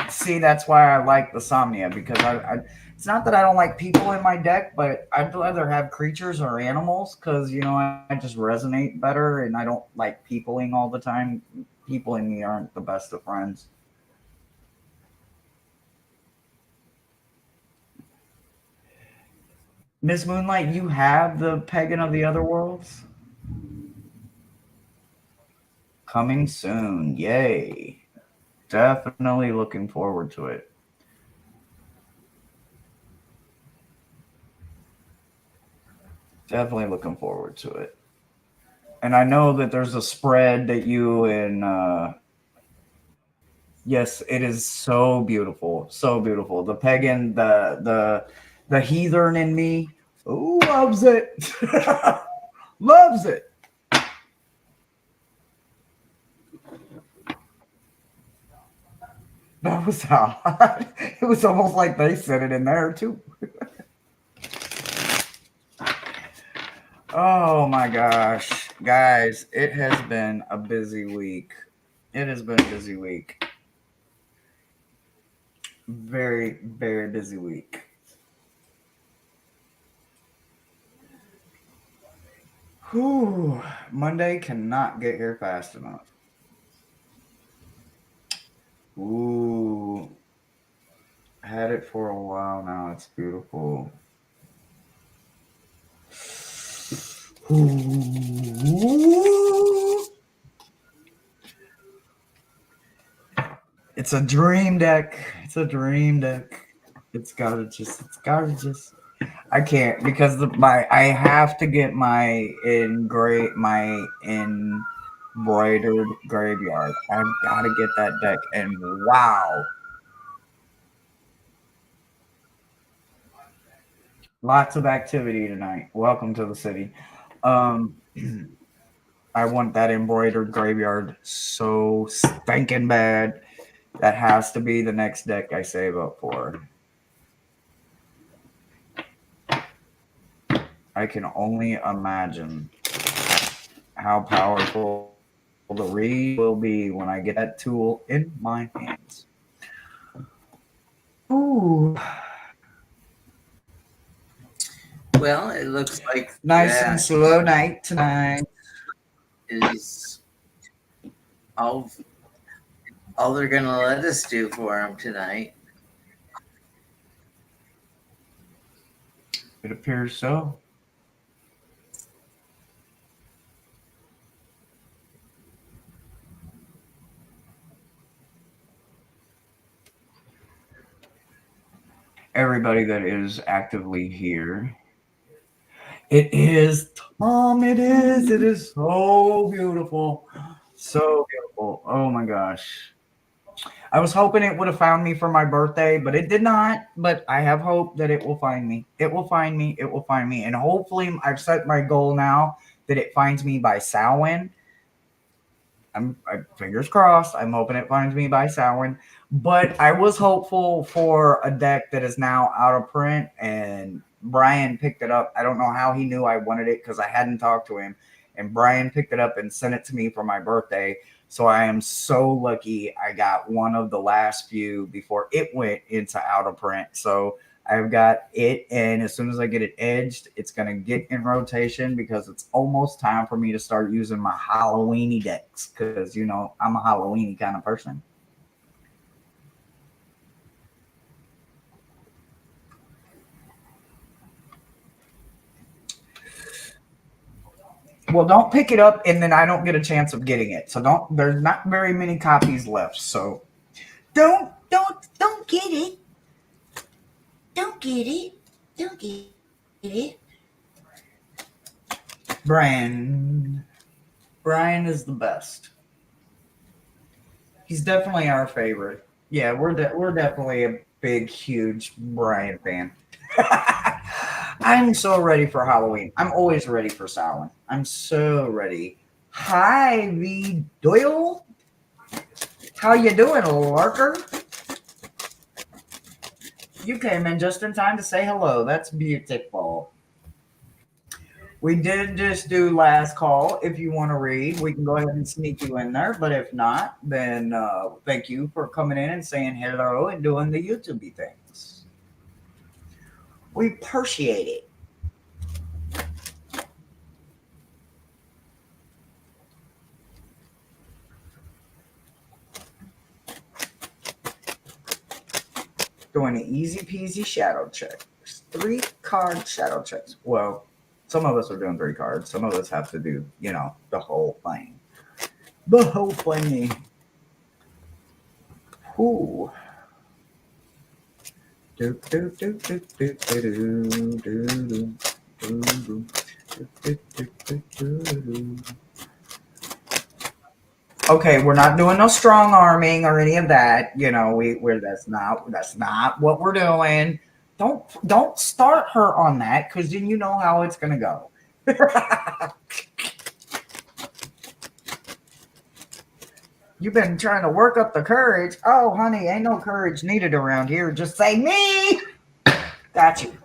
See, that's why I like the Somnia, because I it's not that I don't like people in my deck, but I'd rather have creatures or animals because, I just resonate better and I don't like peopling all the time. People and me aren't the best of friends. Miss Moonlight, you have the Pagan of the Other Worlds? Coming soon. Yay. Definitely looking forward to it. Definitely looking forward to it. And I know that there's a spread that you and yes, it is so beautiful. So beautiful. The pagan, the heathen in me loves it. Loves it. That was hot. It was almost like they said it in there too. Oh my gosh. Guys, it has been a busy week. It has been a busy week. Very, very busy week. Whew. Monday cannot get here fast enough. Ooh. Had it for a while now. It's beautiful. Ooh. It's a dream deck. It's a dream deck. It's gotta just. I can't because I have to get my embroidered graveyard. I've got to get that deck, and wow. Lots of activity tonight. Welcome to the city. Um, I want that embroidered graveyard so stinking bad. That has to be the next deck I save up for. I can only imagine how powerful the reed will be when I get that tool in my hands. Ooh, Well, it looks like nice and that slow night tonight. is all they're gonna let us do for them tonight. It appears so. Everybody that is actively here. It is, Tom. It is. It is so beautiful. So beautiful. Oh my gosh. I was hoping it would have found me for my birthday, but it did not. But I have hope that it will find me. It will find me. It will find me. And hopefully, I've set my goal now that it finds me by Samhain. Fingers crossed. I'm hoping it finds me by Samhain. But I was hopeful for a deck that is now out of print, and Brian picked it up. I don't know how he knew I wanted it because I hadn't talked to him. And Brian picked it up and sent it to me for my birthday. So I am so lucky I got one of the last few before it went into out of print. So I've got it, and as soon as I get it edged, it's gonna get in rotation because it's almost time for me to start using my Halloweeny decks. Because I'm a Halloweeny kind of person. Well, don't pick it up, and then I don't get a chance of getting it. So don't. There's not very many copies left. So don't get it. Don't get it. Don't get it. Brian. Brian is the best. He's definitely our favorite. Yeah, we're definitely a big, huge Brian fan. I'm so ready for Halloween. I'm always ready for Samhain. I'm so ready. Hi, V Doyle. How you doing, lurker? You came in just in time to say hello. That's beautiful. We did just do last call. If you want to read, we can go ahead and sneak you in there. But if not, then thank you for coming in and saying hello and doing the YouTube things. We appreciate it. Doing an easy peasy shadow check. There's 3-card shadow checks. Well, some of us are doing 3 cards. Some of us have to do, the whole thing. The whole thing. Ooh. Do, do, do, do, do, do, do, do, do, do, do. Okay, we're not doing no strong arming or any of that. We're that's not what we're doing. Don't start her on that because then you know how it's gonna go. You've been trying to work up the courage. Oh, honey, ain't no courage needed around here. Just say me. Got you.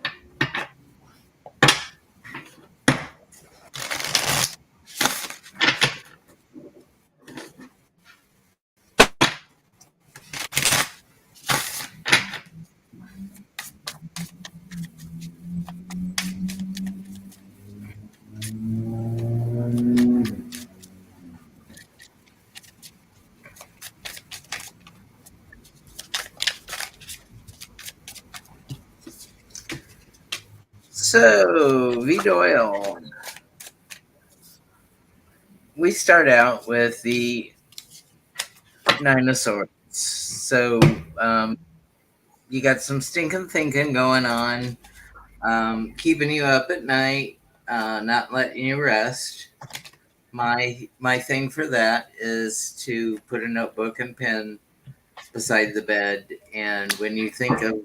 So, V Doyle. We start out with the Nine of Swords. So, you got some stinking thinking going on, keeping you up at night, not letting you rest. My thing for that is to put a notebook and pen beside the bed, and when you think of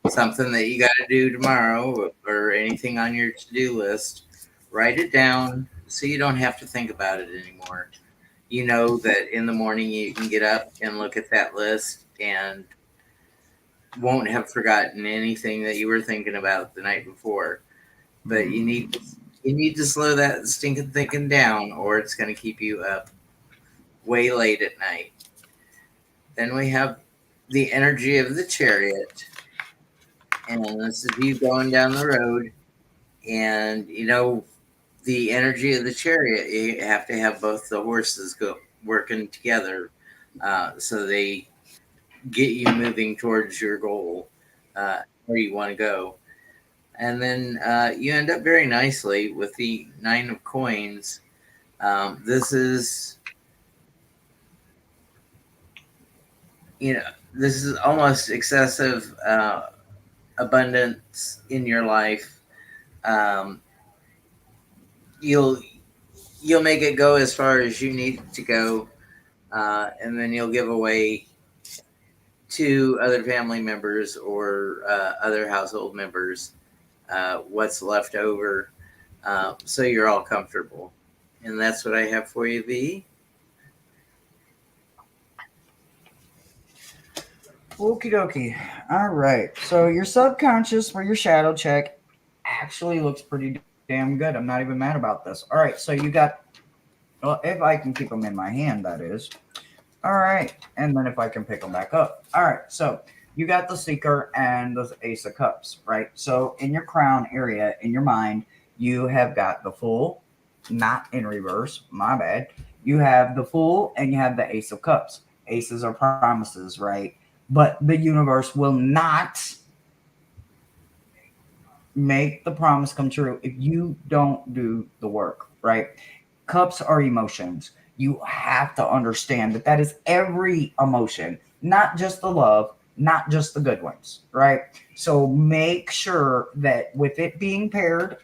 something that you got to do tomorrow or anything on your to-do list, write it down so you don't have to think about it anymore. You know that in the morning you can get up and look at that list and won't have forgotten anything that you were thinking about the night before. But you need to slow that stinking thinking down, or it's going to keep you up way late at night. Then we have the energy of the chariot, and this is you going down the road, and you know the energy of the chariot. You have to have both the horses go working together, so they get you moving towards your goal, where you want to go. And then you end up very nicely with the 9 of coins. This is, you know, this is almost excessive abundance in your life. Um, you'll you'll make it go as far as you need it to go, and then you'll give away to other family members or other household members what's left over, so you're all comfortable. And that's what I have for you, V. Okie dokie. All right. So your subconscious for your shadow check actually looks pretty damn good. I'm not even mad about this. All right. So you got, well, if I can keep them in my hand, that is. All right. And then if I can pick them back up. All right. So you got the Seeker and the Ace of Cups, right? So in your crown area, in your mind, you have got the Fool, not in reverse. My bad. You have the Fool and you have the Ace of Cups. Aces are promises, right? But the universe will not make the promise come true if you don't do the work, right? Cups are emotions. You have to understand that that is every emotion, not just the love, not just the good ones, right? So make sure that with it being paired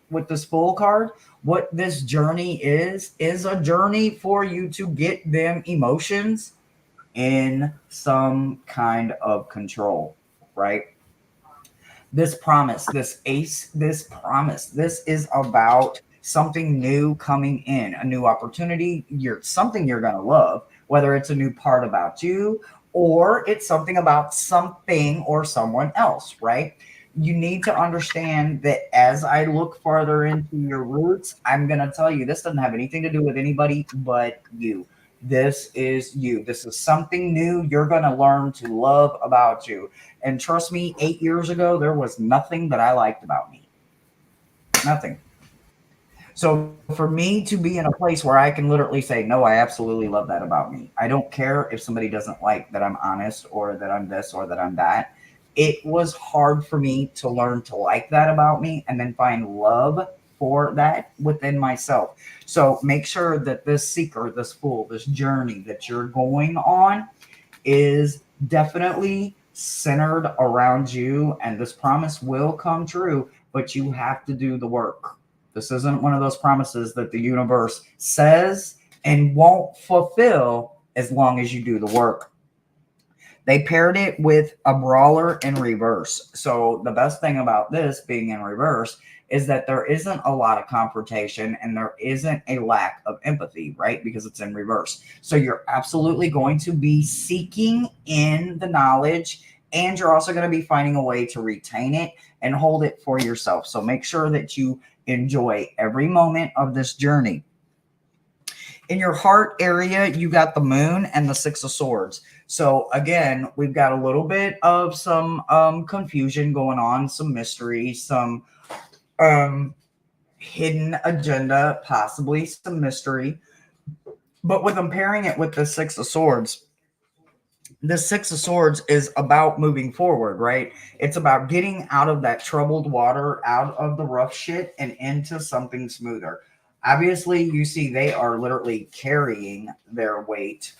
with this Fool card, what this journey is a journey for you to get them emotions in some kind of control, right? This promise, this ace, this promise, this is about something new coming in, a new opportunity. You're something you're going to love, whether it's a new part about you or it's something about something or someone else, right? You need to understand that as I look farther into your roots, I'm going to tell you this doesn't have anything to do with anybody but you. This is you. This is something new you're going to learn to love about you. And trust me, 8 years ago, there was nothing that I liked about me. Nothing. So for me to be in a place where I can literally say, no, I absolutely love that about me. I don't care if somebody doesn't like that I'm honest or that I'm this or that I'm that. It was hard for me to learn to like that about me and then find love for that within myself. So make sure that this Seeker, this Fool, this journey that you're going on is definitely centered around you, and this promise will come true, but you have to do the work. This isn't one of those promises that the universe says and won't fulfill as long as you do the work. They paired it with a brawler in reverse. So the best thing about this being in reverse is that there isn't a lot of confrontation and there isn't a lack of empathy, right? Because it's in reverse. So you're absolutely going to be seeking in the knowledge, and you're also going to be finding a way to retain it and hold it for yourself. So make sure that you enjoy every moment of this journey. In your heart area, you got the Moon and the Six of Swords. So again, we've got a little bit of some confusion going on, some mystery, some hidden agenda, possibly some mystery. But with them pairing it with the Six of Swords, the Six of Swords is about moving forward, right? It's about getting out of that troubled water, out of the rough shit, and into something smoother. Obviously, you see they are literally carrying their weight.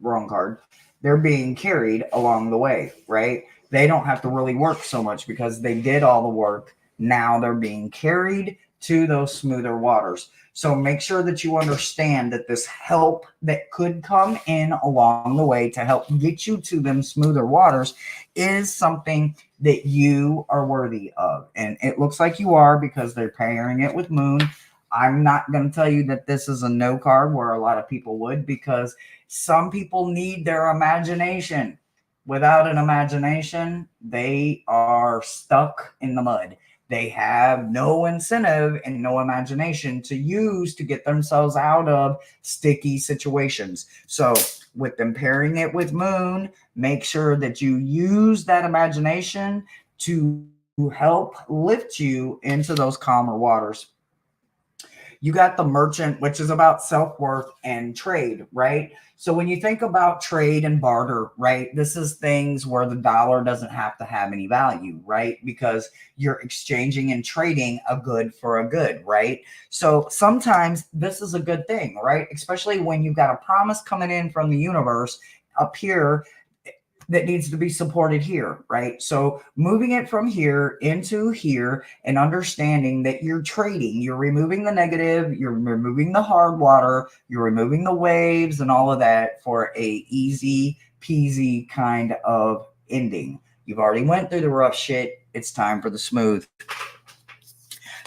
Wrong card. They're being carried along the way, right? They don't have to really work so much because they did all the work. Now they're being carried to those smoother waters. So make sure that you understand that this help that could come in along the way to help get you to them smoother waters is something that you are worthy of. And it looks like you are, because they're pairing it with Moon. I'm not going to tell you that this is a no card where a lot of people would, because some people need their imagination. Without an imagination, they are stuck in the mud. They have no incentive and no imagination to use to get themselves out of sticky situations. So with them pairing it with Moon, make sure that you use that imagination to help lift you into those calmer waters. You got the Merchant, which is about self-worth and trade, right? So when you think about trade and barter, right, this is things where the dollar doesn't have to have any value, right? Because you're exchanging and trading a good for a good, right? So sometimes this is a good thing, right? Especially when you've got a promise coming in from the universe up here that needs to be supported here, right? So moving it from here into here and understanding that you're trading, you're removing the negative, you're removing the hard water, you're removing the waves and all of that for a easy peasy kind of ending. You've already went through the rough shit. It's time for the smooth.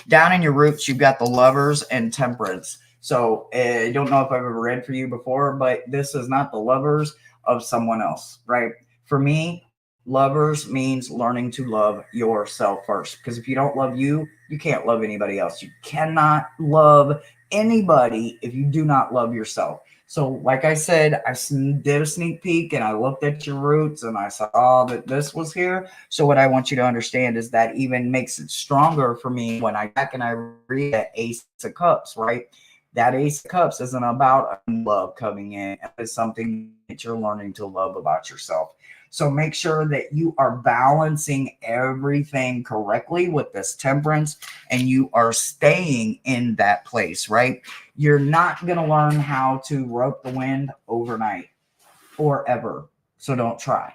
Down in your roots, you've got the Lovers and Temperance. So I don't know if I've ever read for you before, but this is not the lovers of someone else, right? For me, lovers means learning to love yourself first. Because if you don't love you, you can't love anybody else. You cannot love anybody if you do not love yourself. So like I said, I did a sneak peek and I looked at your roots and I saw that this was here. So what I want you to understand is that even makes it stronger for me when I back and I read that Ace of Cups, right? That Ace of Cups isn't about love coming in. It's something that you're learning to love about yourself. So make sure that you are balancing everything correctly with this Temperance and you are staying in that place, right? You're not going to learn how to rope the wind overnight or ever. So don't try.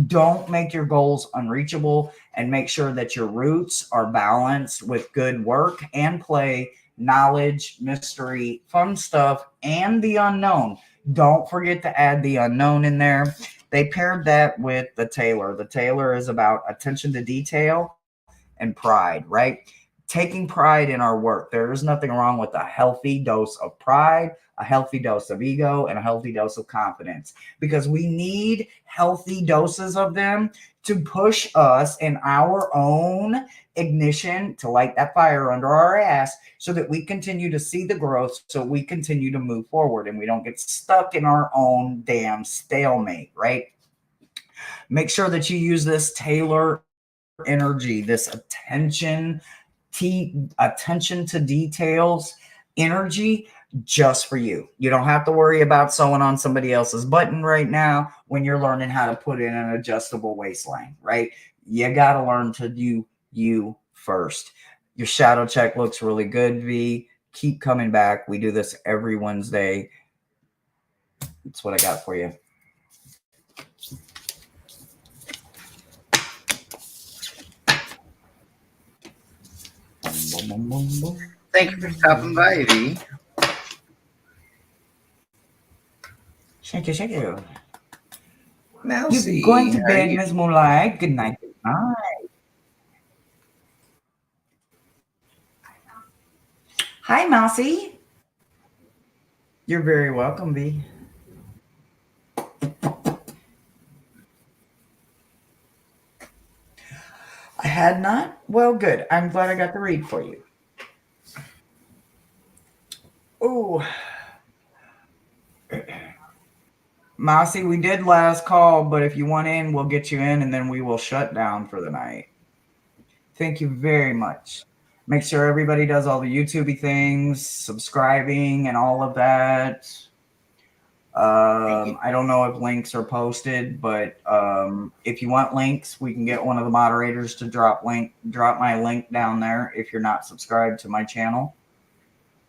Don't make your goals unreachable, and make sure that your roots are balanced with good work and play, knowledge, mystery, fun stuff, and the unknown. Don't forget to add the unknown in there. They paired that with the Tailor. The Tailor is about attention to detail and pride, right? Taking pride in our work. There is nothing wrong with a healthy dose of pride, a healthy dose of ego, and a healthy dose of confidence, because we need healthy doses of them to push us in our own ignition to light that fire under our ass so that we continue to see the growth, so we continue to move forward and we don't get stuck in our own damn stalemate, right? Make sure that you use this Tailor energy, this attention to details energy just for you. You don't have to worry about sewing on somebody else's button right now when you're learning how to put in an adjustable waistline, right? You got to learn to do you first. Your shadow check looks really good, V. Keep coming back. We do this every Wednesday. That's what I got for you. Thank you for stopping by, V. Thank you. Mousy, You're going to bed, Miss Moonlight. Good night. Good night. Hi, Mousy. You're very welcome, V. I had not? Well, good. I'm glad I got to read for you. Oh. Mousy, we did last call, but if you want in, we'll get you in and then we will shut down for the night. Thank you very much. Make sure everybody does all the YouTube things, subscribing and all of that. I don't know if links are posted, but if you want links, we can get one of the moderators to drop my link down there if you're not subscribed to my channel.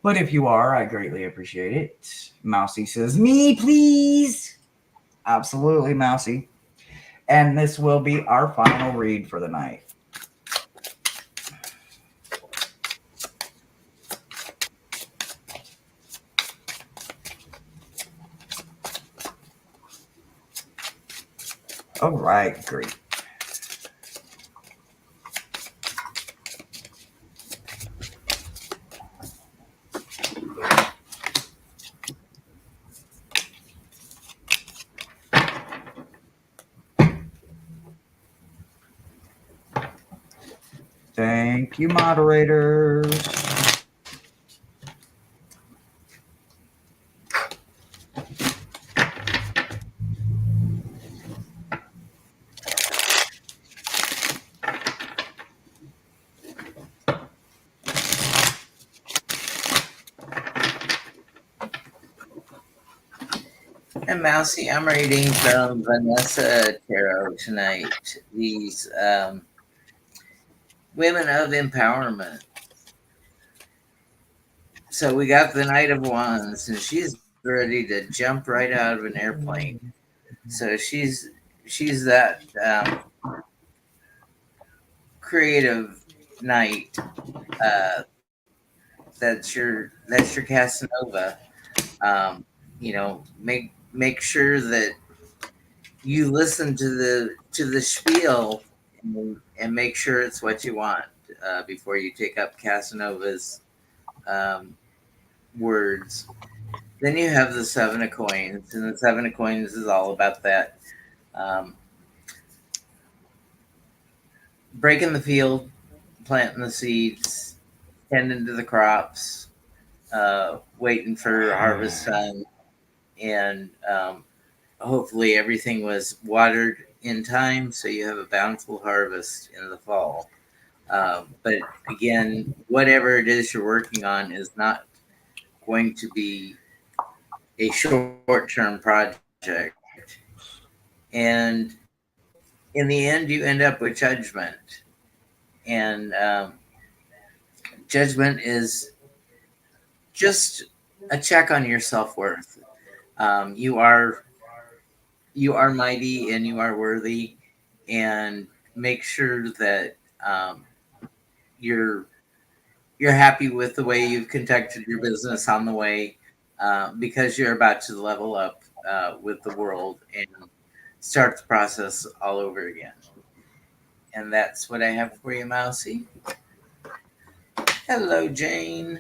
But if you are, I greatly appreciate it. Mousy says, me, please. Absolutely, Mousy. And this will be our final read for the night. All right, great. Thank you, moderators. And Mousy, I'm reading from Vanessa Tarot tonight. These women of empowerment. So we got the Knight of Wands, and she's ready to jump right out of an airplane. So she's that creative knight. That's your Casanova. You know, make sure that you listen to the spiel and make sure it's what you want before you take up Casanova's words. Then you have the Seven of Coins, and the Seven of Coins is all about that breaking the field, planting the seeds, tending to the crops, waiting for harvest time, and hopefully everything was watered in time so you have a bountiful harvest in the fall. But again, whatever it is you're working on is not going to be a short-term project. And in the end, you end up with judgment. And judgment is just a check on your self-worth. You are mighty and you are worthy, and make sure that you're happy with the way you've conducted your business on the way, because you're about to level up with the world and start the process all over again. And that's what I have for you, Mousy. Hello, Jane.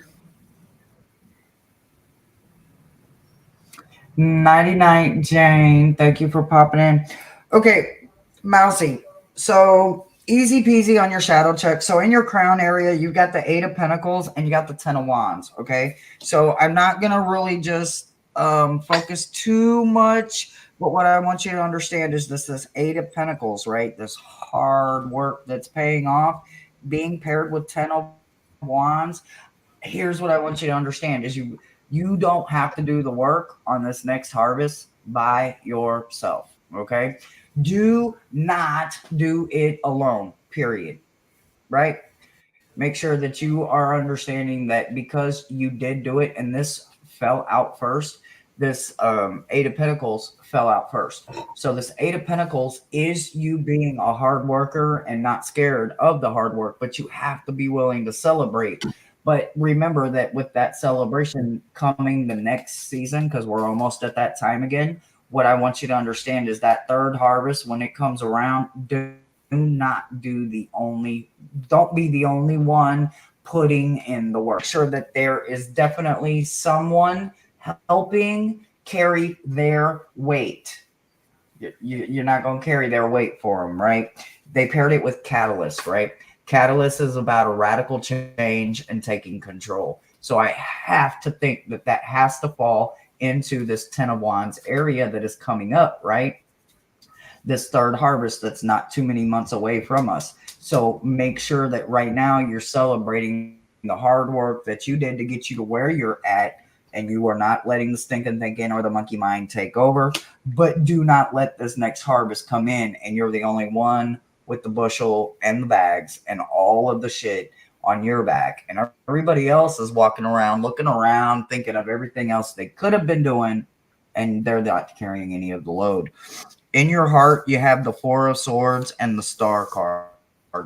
Nighty night, Jane. Thank you for popping in. Okay, Mousy. So easy peasy on your shadow check. So in your crown area, you got the Eight of Pentacles and you got the Ten of Wands. Okay, so I'm not gonna really just focus too much. But what I want you to understand is this Eight of Pentacles, right? This hard work that's paying off, being paired with Ten of Wands. Here's what I want you to understand is you don't have to do the work on this next harvest by yourself. Okay. Do not do it alone, period. Right. Make sure that you are understanding that because you did do it and this fell out first, this Eight of Pentacles fell out first. So this Eight of Pentacles is you being a hard worker and not scared of the hard work, but you have to be willing to celebrate. But remember that with that celebration coming the next season, because we're almost at that time again, what I want you to understand is that third harvest, when it comes around, don't be the only one putting in the work. Sure that there is definitely someone helping carry their weight. You're not going to carry their weight for them, right? They paired it with Catalyst, right? Catalyst is about a radical change and taking control. So I have to think that has to fall into this Ten of Wands area that is coming up, right? This third harvest that's not too many months away from us. So make sure that right now you're celebrating the hard work that you did to get you to where you're at, and you are not letting the stinking thinking or the monkey mind take over. But do not let this next harvest come in and you're the only one with the bushel and the bags and all of the shit on your back, and everybody else is walking around looking around thinking of everything else they could have been doing, and they're not carrying any of the load. In your heart, you have the Four of Swords and the Star card,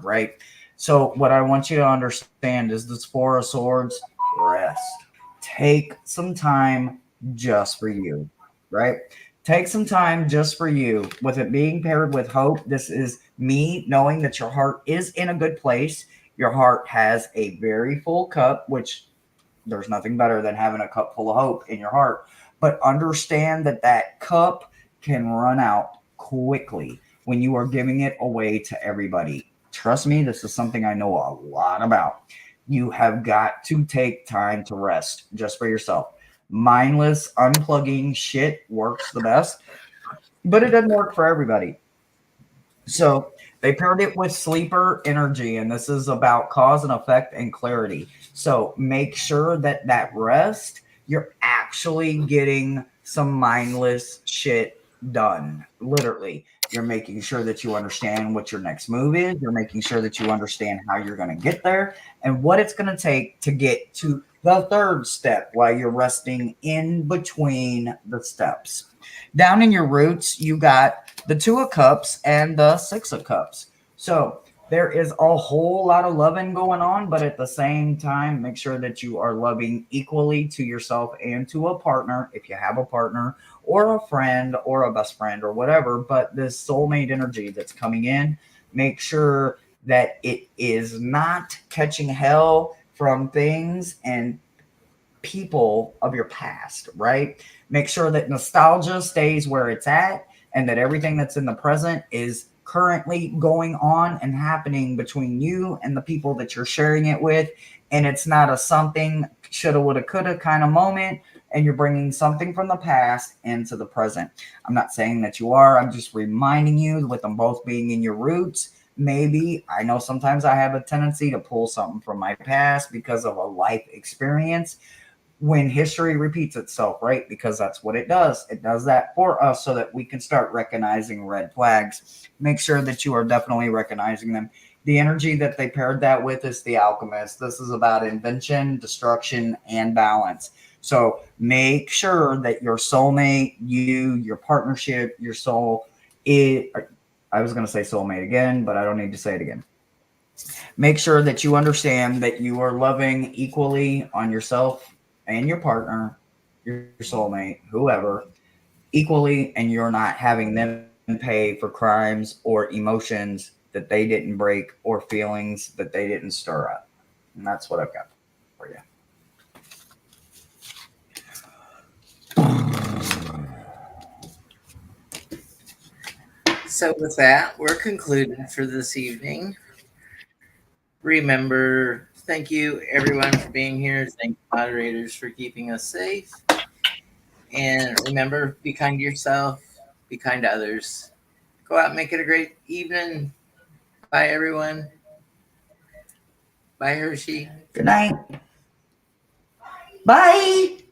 right? So what I want you to understand is this Four of Swords, rest. Take some time just for you, right? take some time just for you. With it being paired with hope, this is me knowing that your heart is in a good place. Your heart has a very full cup, which there's nothing better than having a cup full of hope in your heart. But understand that that cup can run out quickly when you are giving it away to everybody. Trust me, this is something I know a lot about. You have got to take time to rest just for yourself. Mindless unplugging shit works the best, but it doesn't work for everybody. So they paired it with sleeper energy, and this is about cause and effect and clarity. So make sure that that rest, you're actually getting some mindless shit done. Literally, you're making sure that you understand what your next move is. You're making sure that you understand how you're going to get there and what it's going to take to get to the third step while you're resting in between the steps. Down in your roots, you got the Two of Cups and the Six of Cups. So there is a whole lot of loving going on, but at the same time, make sure that you are loving equally to yourself and to a partner, if you have a partner, or a friend, or a best friend, or whatever. But this soulmate energy that's coming in, make sure that it is not catching hell from things and people of your past, right? Make sure that nostalgia stays where it's at and that everything that's in the present is currently going on and happening between you and the people that you're sharing it with. And it's not a something shoulda, woulda, coulda kind of moment. And you're bringing something from the past into the present. I'm not saying that you are. I'm just reminding you with them both being in your roots. Maybe I know sometimes I have a tendency to pull something from my past because of a life experience when history repeats itself, right? Because that's what it does. It does that for us so that we can start recognizing red flags. Make sure that you are definitely recognizing them. The energy that they paired that with is the alchemist. This is about invention, destruction, and balance. So make sure that your soulmate, you, your partnership, your soul, I was going to say soulmate again, but I don't need to say it again. Make sure that you understand that you are loving equally on yourself and your partner, your soulmate, whoever, equally, and you're not having them pay for crimes or emotions that they didn't break or feelings that they didn't stir up. And that's what I've got for you. So with that, we're concluded for this evening. Remember, thank you everyone for being here. Thank moderators for keeping us safe. And remember, be kind to yourself, be kind to others. Go out and make it a great evening. Bye, everyone. Bye, Hershey. Good night. Bye.